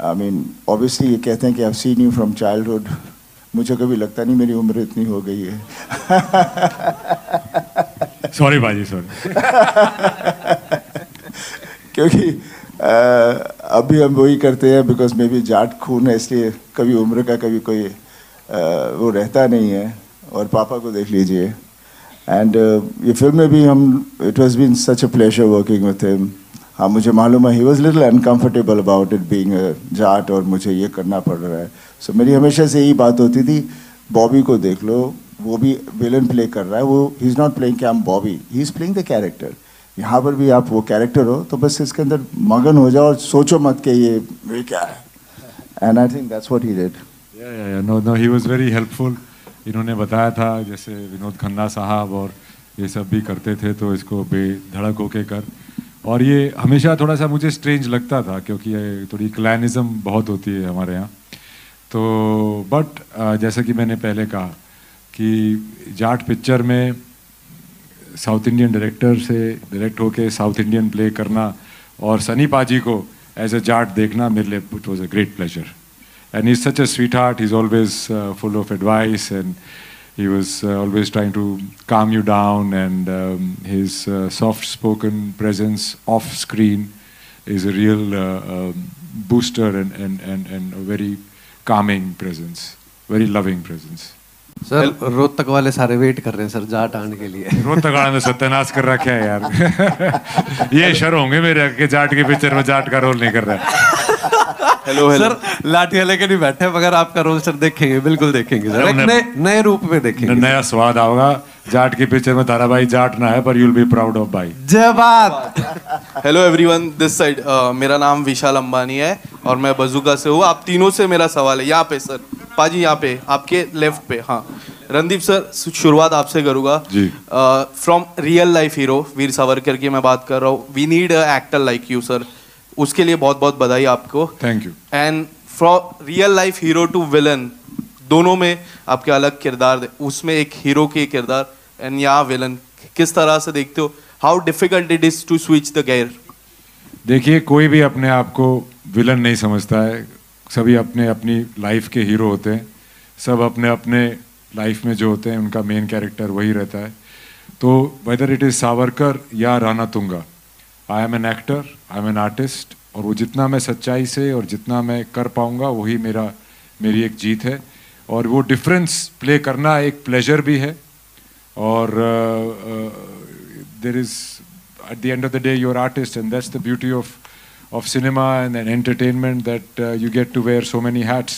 आई मीन ऑब्वियसली ये कहते हैं कि I have seen you from childhood. मुझे कभी लगता नहीं मेरी उम्र इतनी हो गई है। सॉरी बाजी, सॉरी। क्योंकि अभी हम वही करते हैं बिकॉज मे बी जाट खून है, इसलिए कभी उम्र का कभी कोई वो रहता नहीं है। और पापा को देख लीजिए। एंड ये फिल्म में भी हम, it was been such a pleasure working with him. हाँ, मुझे मालूम है he was little uncomfortable about it being Jat और मुझे ये करना पड़ रहा है। सो मेरी हमेशा से यही बात होती थी, बॉबी को देख लो, वो भी विलन प्ले कर रहा है, वो ही इज़ नॉट प्लेइंग कि I am Bobby, he is playing the character. यहाँ पर भी आप वो कैरेक्टर हो तो बस इसके अंदर मगन हो जाओ और सोचो मत कि ये क्या है। And I think that's what he did. No, he was very helpful. इन्होंने बताया था जैसे विनोद खन्ना साहब और ये सब भी करते थे, तो इसको बेधड़क होके कर। और ये हमेशा थोड़ा सा मुझे स्ट्रेंज लगता था क्योंकि ये थोड़ी क्लैनिज़म बहुत होती है हमारे यहाँ। तो बट जैसा कि मैंने पहले कहा कि जाट पिक्चर में साउथ इंडियन डायरेक्टर से डायरेक्ट होके साउथ इंडियन प्ले करना और सनी पाजी को एज अ जाट देखना मेरे लिए it was a great pleasure. And he is such a sweet heart, he is always full of advice and He was always trying to calm you down, and his soft-spoken presence off screen is a real booster and a very calming presence, very loving presence. Sir Rohtak वाले सारे वेट कर रहे हैं सर जाट आने के लिए। रोहतक वाले ने सत्यानाश कर रखा है यार। ये शर होंगे मेरे के जाट की पिक्चर में जाट का रोल नहीं कर रहा है। हेलो सर लाठिया लेके नहीं बैठे मगर आपका रोल सर देखेंगे, बिल्कुल देखेंगे सर, एक नए रूप में देखेंगे, नया स्वाद आएगा। जाट की पिक्चर में तारा भाई जाट ना है पर यूल बी प्राउड ऑफ भाई। जय बात। हेलो एवरीवन, दिस साइड मेरा नाम विशाल अंबानी है और मैं बजूका से हूँ। आप तीनों से मेरा सवाल है, यहाँ पे सर, पाजी यहाँ पे आपके लेफ्ट पे। हाँ रणदीप सर, शुरुआत आपसे करूँगा। From real life hero Veer Savarkar की मैं बात कर रहा हूँ। We need a actor like you sir, उसके लिए बहुत बहुत बधाई आपको। Thank you. And from real life hero to villain, दोनों में आपके अलग किरदार, उसमें एक हीरो के किरदार एंड यहाँ विलन, किस तरह से देखते हो? How difficult it is to switch the gear? देखिए, कोई भी अपने आप को विलन नहीं समझता है, सभी अपने अपनी लाइफ के हीरो होते हैं। सब अपने अपने लाइफ में जो होते हैं उनका मेन कैरेक्टर वही रहता है। तो वेदर इट इज सावरकर या Ranatunga, I am an actor, I am an artist, और वो जितना मैं सच्चाई से और जितना मैं कर पाऊंगा वही मेरी एक जीत है। और वो डिफरेंस प्ले करना एक प्लेजर भी है। और there is at the end of the day you're artist, and that's the beauty of cinema and entertainment, that you get to wear so many hats.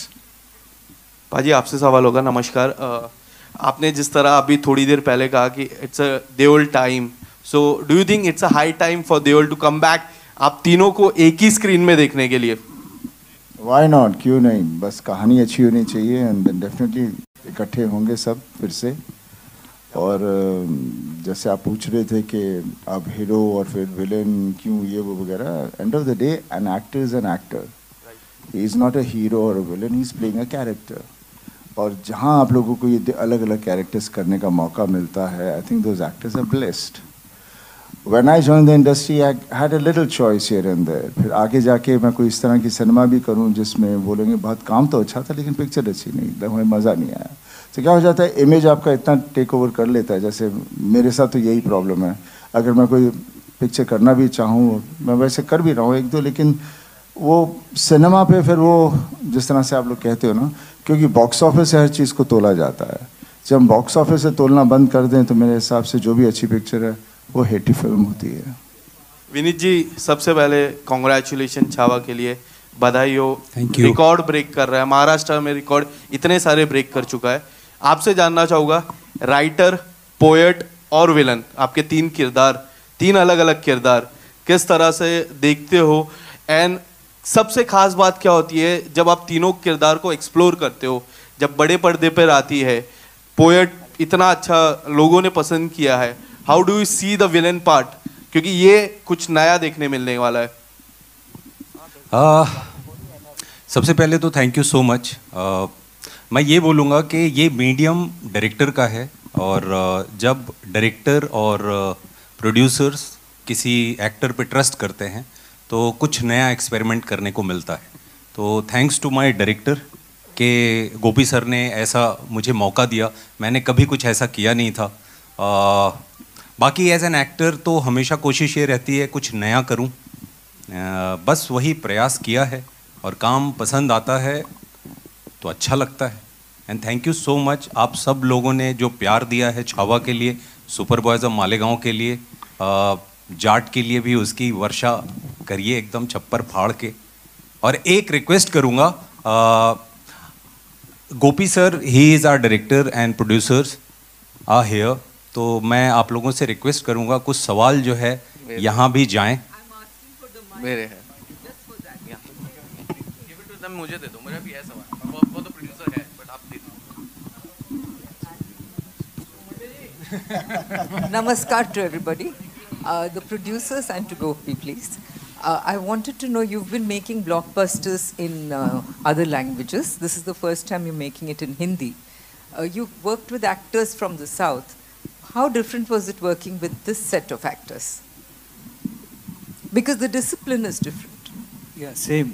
पाजी आपसे सवाल होगा। नमस्कार। आपने जिस तरह अभी थोड़ी देर पहले कहा कि it's a Deol time, so do you think it's a high time for Deol to come back, आप तीनों को एक ही स्क्रीन में देखने के लिए? Why not? क्यों नहीं, बस कहानी अच्छी होनी चाहिए एंड डेफिनेटली इकट्ठे होंगे सब फिर से। और जैसे आप पूछ रहे थे कि अब हीरो और फिर विलेन क्यों ये वो वगैरह, end of the day an actor is an actor, he is not a hero और a villain, he is playing a character. और जहाँ आप लोगों को ये अलग अलग कैरेक्टर्स करने का मौका मिलता है, I think those actors are blessed. When I joined the industry, I had a little choice here and there. फिर आगे जाके मैं कोई इस तरह की सिनेमा भी करूं जिसमें बोलेंगे बहुत काम तो अच्छा था लेकिन पिक्चर अच्छी नहीं, हमें मज़ा नहीं आया। तो क्या हो जाता है, इमेज आपका इतना टेक ओवर कर लेता है। जैसे मेरे साथ तो यही प्रॉब्लम है, अगर मैं कोई पिक्चर करना भी चाहूँ, मैं वैसे कर भी रहा हूँ एक दो, लेकिन वो सिनेमा पे फिर वो जिस तरह से आप लोग कहते हो ना, क्योंकि बॉक्स ऑफिस से हर चीज़ को तोला जाता है। जब हम बॉक्स ऑफिस से तोलना बंद कर दें तो मेरे हिसाब से जो भी अच्छी पिक्चर है वो हेटी फिल्म होती है। विनीत जी, सबसे पहले कॉन्ग्रेचुलेशन छावा के लिए, बधाई हो। Thank you. रिकॉर्ड ब्रेक कर रहा है, महाराष्ट्र में रिकॉर्ड इतने सारे ब्रेक कर चुका है। आपसे जानना चाहूँगा, राइटर, पोएट और विलन, आपके तीन किरदार, तीन अलग अलग किरदार, किस तरह से देखते हो? एंड सबसे खास बात क्या होती है जब आप तीनों किरदार को एक्सप्लोर करते हो, जब बड़े पर्दे पर आती है? पोएट इतना अच्छा लोगों ने पसंद किया है, how do you see the villain part, क्योंकि ये कुछ नया देखने मिलने वाला है? सबसे पहले तो थैंक यू सो मच। मैं ये बोलूँगा कि ये मीडियम डायरेक्टर का है, और जब डायरेक्टर और प्रोड्यूसर्स किसी एक्टर पे ट्रस्ट करते हैं तो कुछ नया एक्सपेरिमेंट करने को मिलता है। तो थैंक्स टू माय डायरेक्टर कि गोपी सर ने ऐसा मुझे मौका दिया, मैंने कभी कुछ ऐसा किया नहीं था। बाकी एज एन एक्टर तो हमेशा कोशिश ये रहती है कुछ नया करूं, बस वही प्रयास किया है, और काम पसंद आता है तो अच्छा लगता है। And thank you so much आप सब लोगों ने जो प्यार दिया है छावा के लिए, सुपर बॉयज़ ऑफ मालेगांव के लिए, जाट के लिए भी उसकी वर्षा करिए एकदम छप्पर फाड़ के। और एक रिक्वेस्ट करूँगा, Gopi sir, he is our director and producers are here, तो मैं आप लोगों से रिक्वेस्ट करूंगा कुछ सवाल जो है यहाँ भी जाएं। मेरे है, मुझे दे दो, मेरा भी है सवाल, वो तो प्रोड्यूसर है, बट आप दे दो। Namaskar to everybody, the producers and to Gopi, please. I wanted to know, you've been making blockbusters in other languages. This is the first time you're making it in Hindi. You've worked with actors from the South. How different was it working with this set of actors? Because the discipline is different. Yeah, same.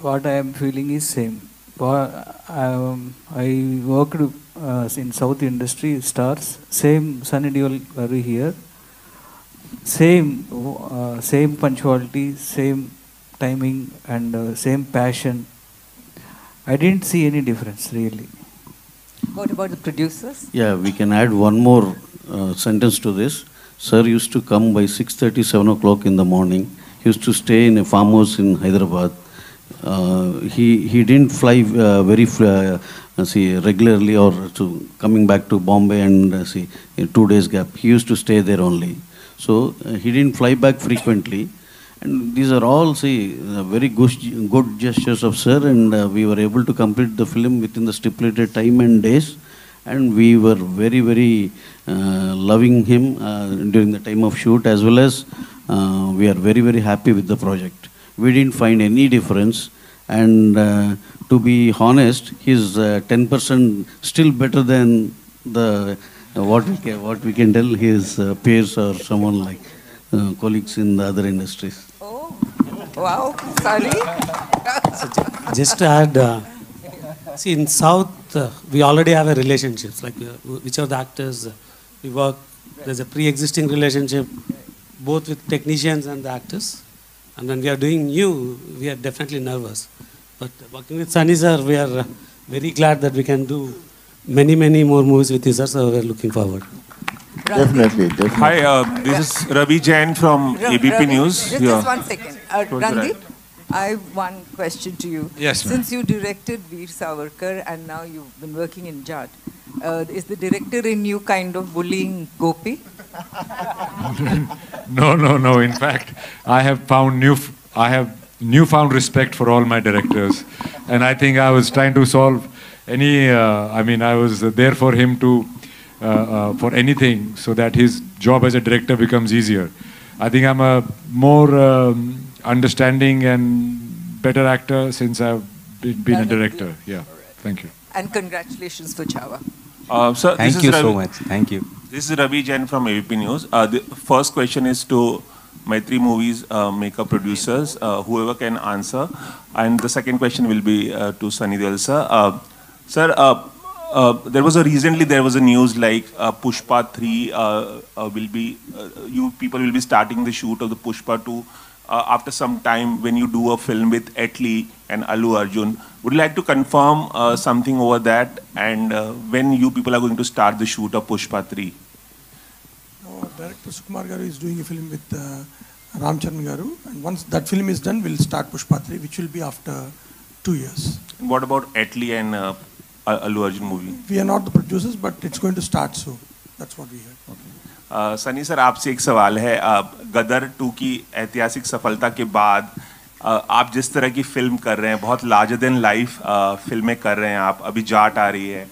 What I am feeling is same. I worked in South industry stars. Same Sunny Deol Garu here. Same punctuality, same timing, and same passion. I didn't see any difference really. What about the producers? Yeah, we can add one more sentence to this. Sir used to come by 6:30, 7 o'clock in the morning. He used to stay in a farmhouse in Hyderabad. He didn't fly regularly or to coming back to Bombay and in 2 days gap. He used to stay there only. So he didn't fly back frequently. And these are all very good gestures of sir, and we were able to complete the film within the stipulated time and days. And we were very, very loving him during the time of shoot, as well as we are very, very happy with the project. We didn't find any difference, and to be honest, he's 10% still better than the what we can tell his peers or someone like colleagues in the other industries. Oh, wow! Sorry. Just to add, see, in South, we already have a relationships, like which are the actors we work. There's a pre-existing relationship, both with technicians and the actors. And when we are doing new, we are definitely nervous. But working with Sunny sir, we are very glad that we can do many, many more movies with you, sir. So we are looking forward. Definitely. Hi, this is Ravi Jain from ABP News. Just 1 second. Randeep, I have one question to you. Yes, ma'am. Since you directed Veer Savarkar and now you've been working in Jat, is the director in you kind of bullying Gopi? No. In fact, I have newfound respect for all my directors, and I think I was trying to solve any. I was there for him to for anything, so that his job as a director becomes easier. I think I'm a more understanding and better actor since I've been a director. Yeah, thank you. And congratulations for Chhaava. Sir, Thank you so much. Thank you. This is Ravi Jain from ABP News. The first question is to Maitri Movies makeup producers, whoever can answer. And the second question will be to Sunny Deol sir. Sir, there was a news like Pushpa 3 will be, you people will be starting the shoot of the Pushpa 2 after some time when you do a film with Italy and Allu Arjun. Would you like to confirm something over that, and when you people are going to start the shoot of Pushpa 3? No, director Sukumar Garu is doing a film with Ramcharan Garu, and once that film is done, we'll start Pushpa 3, which will be after 2 years. And what about Italy and Allu Arjun movie? We are not the producers, but it's going to start soon. That's what we heard. Okay. Sunny sir, आपसे एक सवाल है. गदर 2 की ऐतिहासिक सफलता के बाद आप जिस तरह की फिल्म कर रहे हैं, बहुत लार्जर देन लाइफ फिल्में कर रहे हैं आप. अभी जाट आ रही है,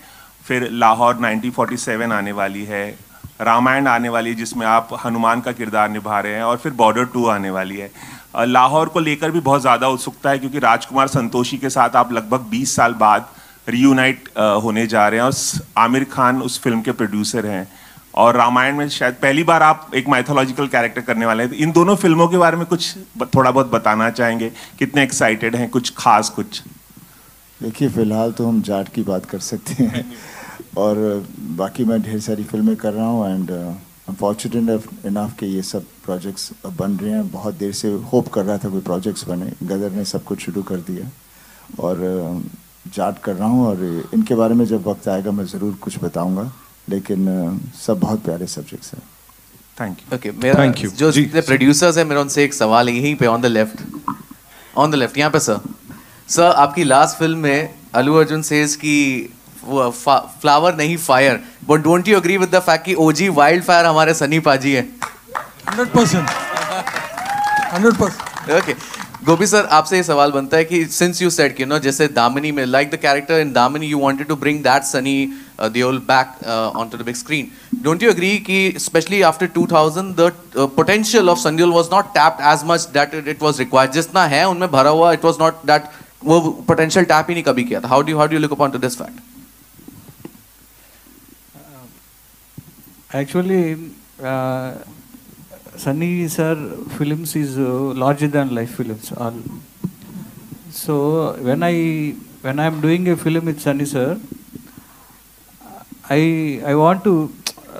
फिर लाहौर 1947 आने वाली है, रामायण आने वाली है जिसमें आप हनुमान का किरदार निभा रहे हैं, और फिर बॉर्डर 2 आने वाली है. लाहौर को लेकर भी बहुत ज़्यादा उत्सुकता है, क्योंकि राजकुमार संतोषी के साथ आप लगभग 20 साल बाद रीयूनाइट होने जा रहे हैं, और आमिर खान उस फिल्म के प्रोड्यूसर हैं, और रामायण में शायद पहली बार आप एक माइथोलॉजिकल कैरेक्टर करने वाले हैं. इन दोनों फिल्मों के बारे में कुछ थोड़ा बहुत बताना चाहेंगे? कितने एक्साइटेड हैं? कुछ खास कुछ? देखिए, फ़िलहाल तो हम जाट की बात कर सकते हैं, और बाकी मैं ढेर सारी फिल्में कर रहा हूँ, and I am fortunate enough कि ये सब प्रोजेक्ट्स बन रहे हैं. बहुत देर से होप कर रहा था कोई प्रोजेक्ट्स बने. गदर ने सब कुछ शुरू कर दिया, और जाट कर रहा हूँ, और इनके बारे में जब वक्त आएगा मैं ज़रूर कुछ बताऊँगा, लेकिन सब बहुत प्यारे सब्जेक्ट्स हैं. Thank you. ओके, मेरा जो जितने प्रोड्यूसर्स हैं, मेरा उनसे एक सवाल है, यहीं पे ऑन द लेफ्ट यहाँ पे. सर, आपकी लास्ट फिल्म में अल्लू अर्जुन सेज की फ्लावर नहीं fire, but don't you agree with the fact कि ओजी वाइल्ड फायर हमारे सनी पाजी है? 100%. ओके, गोपी सर, आपसे ये सवाल बनता है कि सिंस यू सेड कि जैसे दामिनी में, like the character in Damini, you wanted to bring that Sunny Deol back onto the big screen. Don't you agree कि especially after 2000 the potential of Sunny Deol was not tapped as much that it was required? जितना है उनमें भरा हुआ, it was not that, वो potential tap ही नहीं कभी किया था. How do you look upon to this fact? Actually, Sunny sir films is larger than life films. So when I am doing a film with Sunny sir, I want to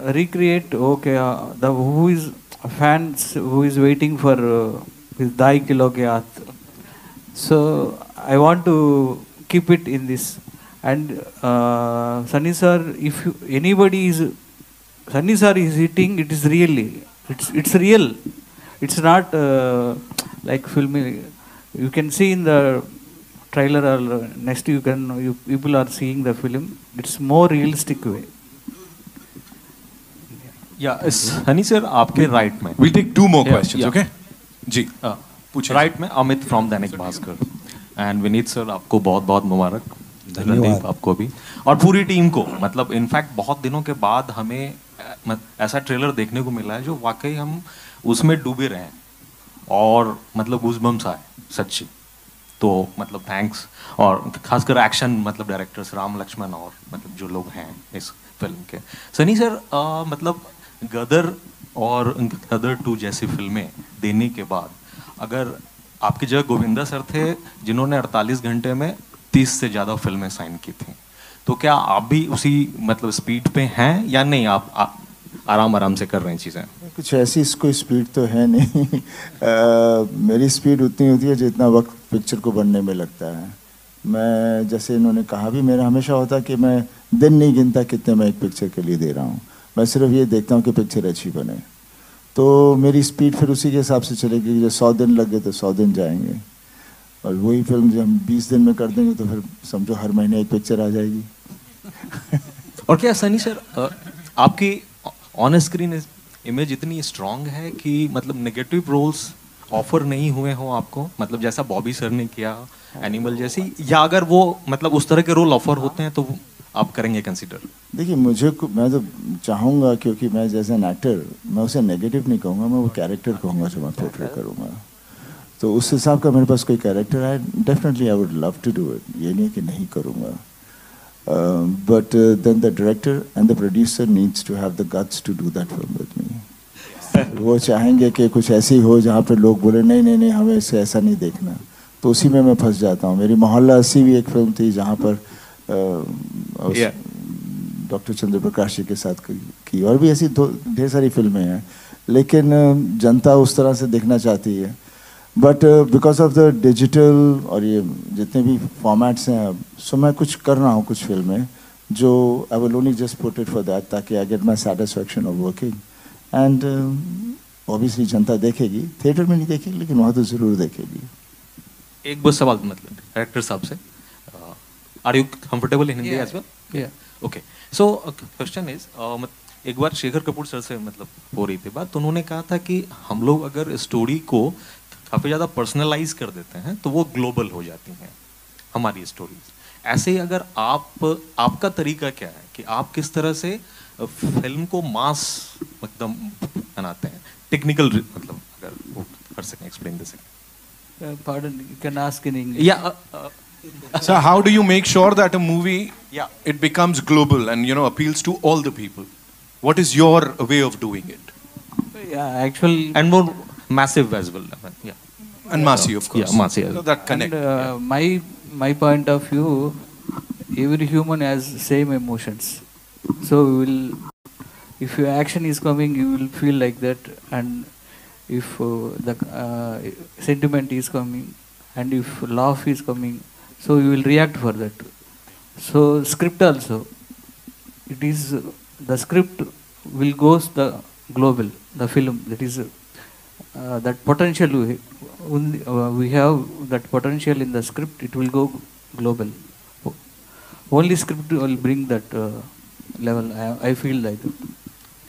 recreate, okay, the who is fans who is waiting for his dai kilo ke haath. So I want to keep it in this. And Sunny sir, if anybody is Sunny sir is hitting, it is really, it's real. It's not like filming. You can see in the trailer or next you people are seeing the film. It's more realistic way. Yeah, Sunny sir, आपके राइट में. We'll take 2 more questions, okay? जी. पूछिए. राइट में Amit from Dainik Bhaskar. And Vineet sir, आपको बहुत बहुत मुबारक. रणदीप आपको भी और पूरी टीम को. मतलब इनफैक्ट बहुत दिनों के बाद हमें ऐसा ट्रेलर देखने को मिला है जो वाकई हम उसमें डूबे रहे हैं और मतलब गूज़बम्स आए सच्ची. तो मतलब थैंक्स. और खासकर एक्शन मतलब डायरेक्टर्स राम लक्ष्मण और मतलब जो लोग हैं इस फिल्म के. सनी सर, मतलब गदर और गदर 2 जैसी फिल्में देने के बाद अगर आपकी जगह गोविंदा सर थे जिन्होंने 48 घंटे में 30 से ज़्यादा फिल्में साइन की थी, तो क्या आप भी उसी मतलब स्पीड पे हैं या नहीं? आप आराम आराम से कर रहे हैं चीज़ें? कुछ ऐसी कोई स्पीड तो है नहीं. मेरी स्पीड उतनी होती है जितना वक्त पिक्चर को बनने में लगता है. मैं जैसे इन्होंने कहा भी, मेरा हमेशा होता है कि मैं दिन नहीं गिनता कितने मैं एक पिक्चर के लिए दे रहा हूँ. मैं सिर्फ ये देखता हूँ कि पिक्चर अच्छी बने. तो मेरी स्पीड फिर उसी के हिसाब से चलेगी. जो 100 दिन लग गए तो 100 दिन जाएंगे, और वही फिल्म जो हम 20 दिन में कर देंगे तो फिर समझो हर महीने एक पिक्चर आ जाएगी. और क्या सनी सर, आपकी ऑन स्क्रीन इमेज इतनी स्ट्रांग है कि मतलब नेगेटिव रोल्स ऑफर नहीं हुए हो आपको? मतलब जैसा बॉबी सर ने किया एनिमल जैसी, या अगर वो मतलब उस तरह के रोल ऑफर होते हैं तो आप करेंगे कंसीडर? देखिए, मैं तो चाहूँगा, क्योंकि मैं जैसे एन एक्टर मैं उसे नेगेटिव नहीं कहूँगा, मैं वो कैरेक्टर कहूँगा जो मैं पोर्ट्रे करूँगा. तो उस हिसाब का मेरे पास कोई कैरेक्टर है, definitely I would love to do it. ये नहीं कि नहीं करूँगा. But then the director and the producer needs to have the guts to do that film with me. वो चाहेंगे कि कुछ ऐसी हो जहाँ पे लोग बोले नहीं नहीं नहीं हमें इसे ऐसा नहीं देखना. तो उसी में मैं फंस जाता हूँ. मेरी मोहल्ला 80 भी एक फिल्म थी जहाँ पर डॉक्टर चंद्र प्रकाश जी के साथ की, और भी ऐसी ढेर सारी फिल्में हैं, लेकिन जनता उस तरह से देखना चाहती है. But because of the digital और ये जितने भी फॉर्मेट्स हैं, सो मैं कुछ कर रहा हूँ कुछ फिल्में जो I will only just put it for that, ताकि I get my satisfaction of working. And obviously जनता देखेगी, थिएटर में नहीं देखेगी लेकिन वहाँ तो ज़रूर देखेगी. एक बस सवाल मतलब डायरेक्टर साहब से, are you comfortable in Hindi as well? Okay, so question is, एक बार शेखर कपूर सर से मतलब हो रही थी बात, तो उन्होंने कहा था कि हम लोग अगर स्टोरी को काफ़ी ज़्यादा पर्सनलाइज कर देते हैं तो वो ग्लोबल हो जाती हैं हमारी स्टोरीज. ऐसे ही अगर आपका तरीका क्या है कि आप किस तरह से फिल्म को मास एकदम बनाते हैं? टेक्निकल मतलब अगर वो कर सकें, एक्सप्लेन दे सकें. Pardon, you can ask in English. Yeah. So how do you make sure that a movie, it becomes global and appeals to all the people? What is your way of doing it? Yeah, actually. And more massive as well. Yeah. And massive, of course. Yeah, massive. So that connect. And my point of view, every human has same emotions. So if your action is coming, you will feel like that, and if the sentiment is coming, and if laugh is coming, so you will react for that. So script also, it is the script will goes the global, the film, that is that potential we have that potential in the script, it will go global. Only script will bring that level. I feel like that.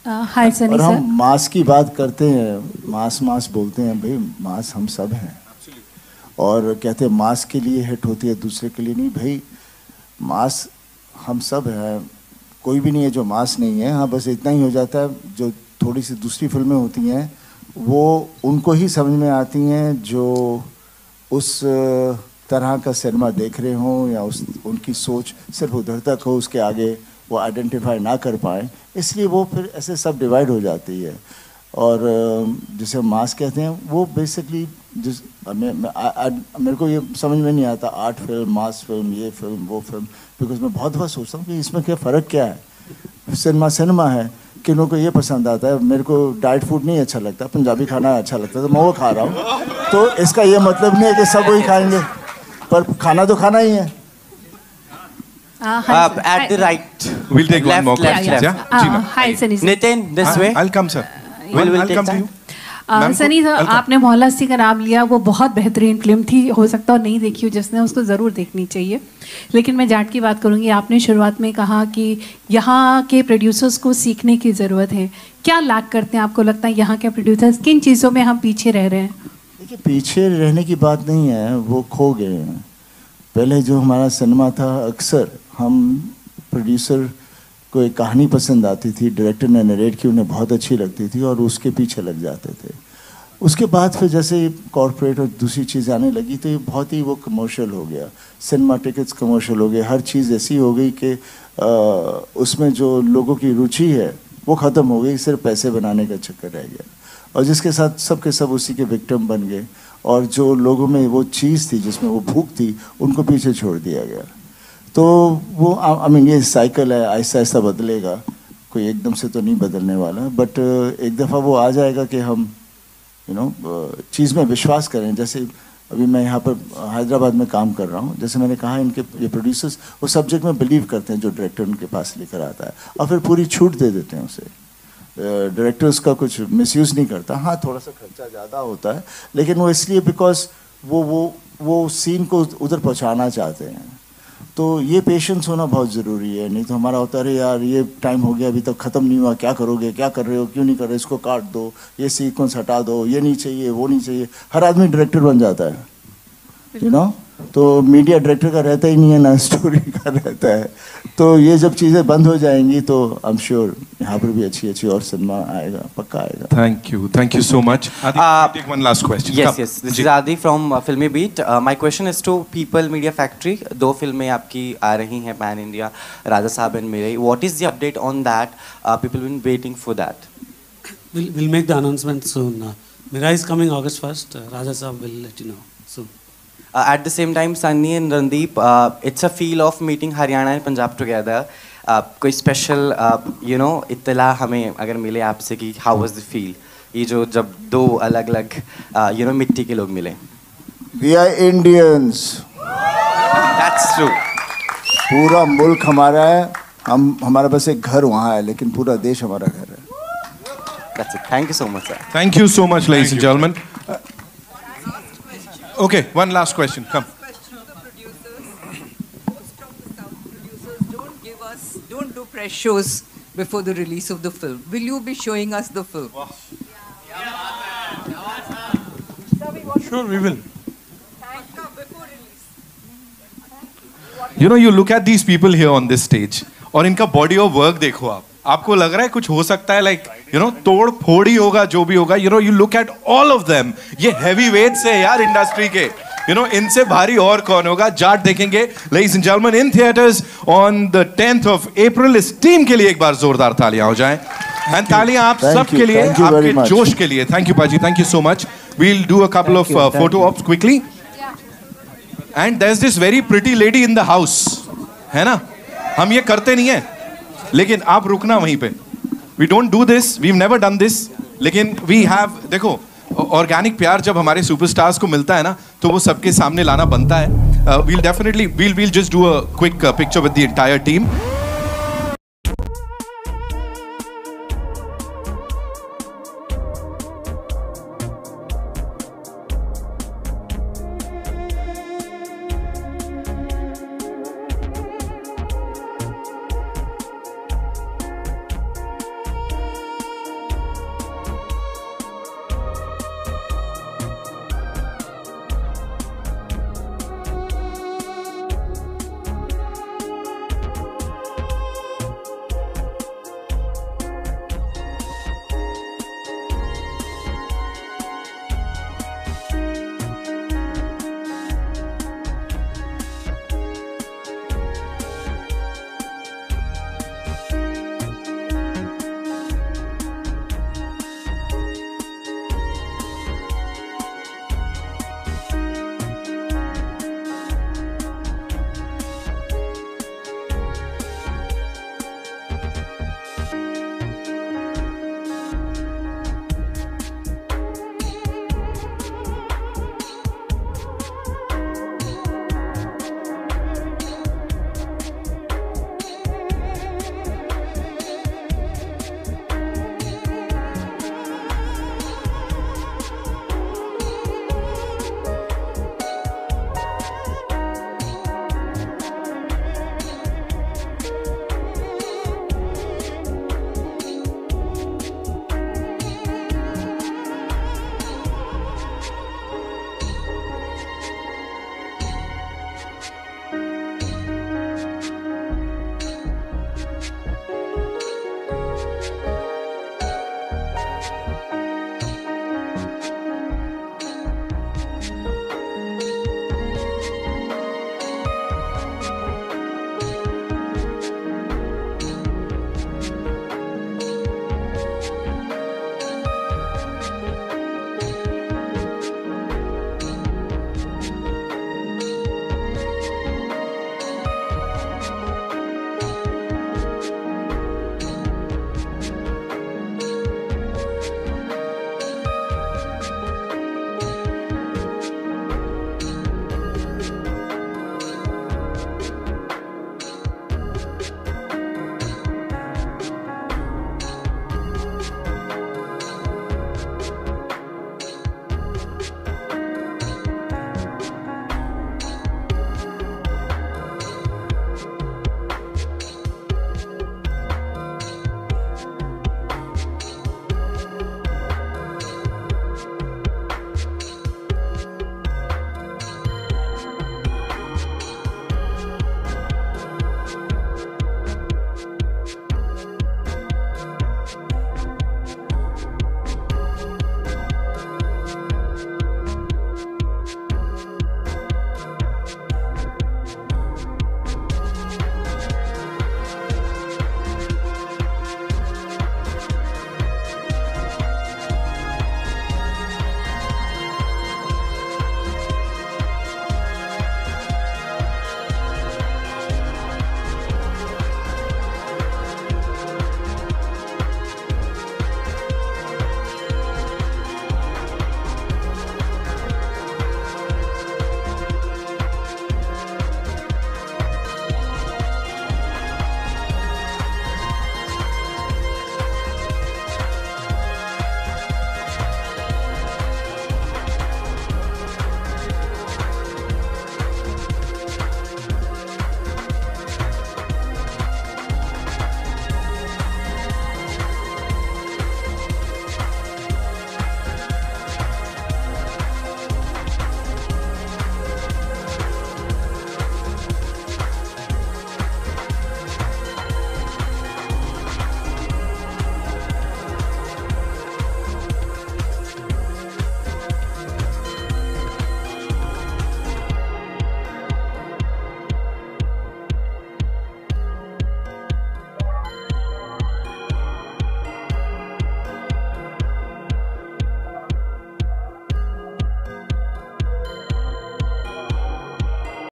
हाय सनी और सर. हम मास की बात करते हैं, मास बोलते हैं. भाई मास हम सब हैं, और कहते हैं मास के लिए हिट होती है, दूसरे के लिए नहीं. भाई मास हम सब हैं, कोई भी नहीं है जो मास नहीं है. हाँ, बस इतना ही हो जाता है, जो थोड़ी सी दूसरी फिल्में होती हैं वो उनको ही समझ में आती हैं जो उस तरह का सिनेमा देख रहे हों, या उनकी सोच सिर्फ उधर तक हो, उसके आगे वो आइडेंटिफाई ना कर पाएँ, इसलिए वो फिर ऐसे सब डिवाइड हो जाती है. और जिसे हम मास कहते हैं वो बेसिकली मेरे को ये समझ में नहीं आता, आर्ट फिल्म, मास फिल्म, ये फिल्म, वो फिल्म, बिकॉज मैं बहुत बार सोचता हूँ कि इसमें क्या फ़र्क क्या है. सिनेमा है, किन्हों को ये पसंद आता है, मेरे को डाइट फूड नहीं अच्छा लगता, पंजाबी खाना अच्छा लगता है तो मैं वो खा रहा हूँ, तो इसका ये मतलब नहीं है कि सब वही खाएंगे, पर खाना तो खाना ही है। At the right. We'll take one more question. Hi, Sunny sir. Nitin, this way. I'll come, sir. We'll come to you. Sunny sir, आपने मोहल्ला हस्ती का नाम लिया, वो बहुत बेहतरीन फिल्म थी, हो सकता है नहीं देखी हो जिसने, उसको ज़रूर देखनी चाहिए। लेकिन मैं जाट की बात करूँगी। आपने शुरुआत में कहा कि यहाँ के प्रोड्यूसर्स को सीखने की ज़रूरत है, क्या लैक करते हैं आपको लगता है यहाँ के प्रोड्यूसर्स, किन चीज़ों में हम पीछे रह रहे हैं? देखिए, पीछे रहने की बात नहीं है, वो खो गए हैं। पहले जो हमारा सिनेमा था, अक्सर हम प्रोड्यूसर को एक कहानी पसंद आती थी, डायरेक्टर ने नरेट की, उन्हें बहुत अच्छी लगती थी और उसके पीछे लग जाते थे। उसके बाद फिर जैसे कॉर्पोरेट और दूसरी चीज़ आने लगी तो ये बहुत ही वो कमर्शियल हो गया, सिनेमा टिकट्स कमर्शियल हो गए, हर चीज़ ऐसी हो गई कि उसमें जो लोगों की रुचि है वो ख़त्म हो गई, सिर्फ पैसे बनाने का चक्कर रह गया और जिसके साथ सब के सब उसी के विक्टिम बन गए और जो लोगों में वो चीज़ थी जिसमें वो भूख थी उनको पीछे छोड़ दिया गया। तो वो आई मीन ये साइकिल है, आहिस्ता आहिस्ता बदलेगा, कोई एकदम से तो नहीं बदलने वाला, बट एक दफ़ा वो आ जाएगा कि हम चीज़ में विश्वास करें। जैसे अभी मैं यहाँ पर हैदराबाद में काम कर रहा हूँ, जैसे मैंने कहा, इनके ये प्रोड्यूसर्स वो सब्जेक्ट में बिलीव करते हैं जो डायरेक्टर उनके पास लेकर आता है और फिर पूरी छूट दे देते हैं उसे। डायरेक्टर उसका कुछ मिसयूज़ नहीं करता, हाँ थोड़ा सा खर्चा ज़्यादा होता है, लेकिन वो इसलिए बिकॉज वो सीन को उधर पहुँचाना चाहते हैं। तो ये पेशेंस होना बहुत ज़रूरी है, नहीं तो हमारा होता है, अरे यार ये टाइम हो गया अभी तक ख़त्म नहीं हुआ, क्या करोगे, क्या कर रहे हो, क्यों नहीं कर रहे, इसको काट दो, ये सीक्वेंस हटा दो, ये नहीं चाहिए, वो नहीं चाहिए। हर आदमी डायरेक्टर बन जाता है, यू नो, तो मीडिया डायरेक्टर का रहता ही नहीं है ना, स्टोरी का रहता है। तो ये जब चीज़ें बंद हो जाएंगी तो आई एम श्योर यहाँ पर भी अच्छी और सिनेमा आएगा, पक्का आएगा। Thank you so much. Adi, take one last question. Yes. This is Adi from Filmy Beat. My question is to People Media Factory. 2 फिल्में आपकी आ रही हैं pan India, Raja Saab and Mirai. What is the update on that? People been waiting for that. We'll make the announcement soon. Mirai is coming August 1st. Raja Saab will let you know soon. At the same time, Sunny and Randeep, it's a feel of meeting Haryana and Punjab together. कोई स्पेशल इत्तला हमें अगर मिले आपसे कि how was the feel, ये जो जब 2 अलग-अलग मिट्टी के लोग मिले? We are Indians. That's true. पूरा मुल्क हमारा है, हमारा बस एक घर वहाँ है, लेकिन पूरा देश हमारा घर है। That's it. Thank you so much, sir. Thank you so much, ladies and gentlemen. Okay, one last question. Come. Don't do press shows before the release of the film. Will you be showing us the film? Sure, we will. You look at these people here on this stage और इनका body of work देखो आप, आपको लग रहा है कुछ हो सकता है, like तोड़ फोड़ ही होगा जो भी होगा. You look at all of them, ये heavy weights है यार इंडस्ट्री के, इनसे भारी और कौन होगा. जाट देखेंगे ladies and gentlemen in theaters on the 10th of April. इस टीम के लिए एक बार जोरदार तालियां हो जाएं. एंड तालियां आप सब के लिए, आपके जोश के लिए. थैंक यू पाजी, thank you so much. We'll do a couple of photo ops quickly. And there's this very pretty lady in the house, है ना. हम ये करते नहीं है, लेकिन आप रुकना वहीं पे. We don't do this, we've never done this, लेकिन we have, देखो ऑर्गेनिक प्यार जब हमारे सुपरस्टार्स को मिलता है ना तो वो सबके सामने लाना बनता है. We'll just do a quick picture with the entire team.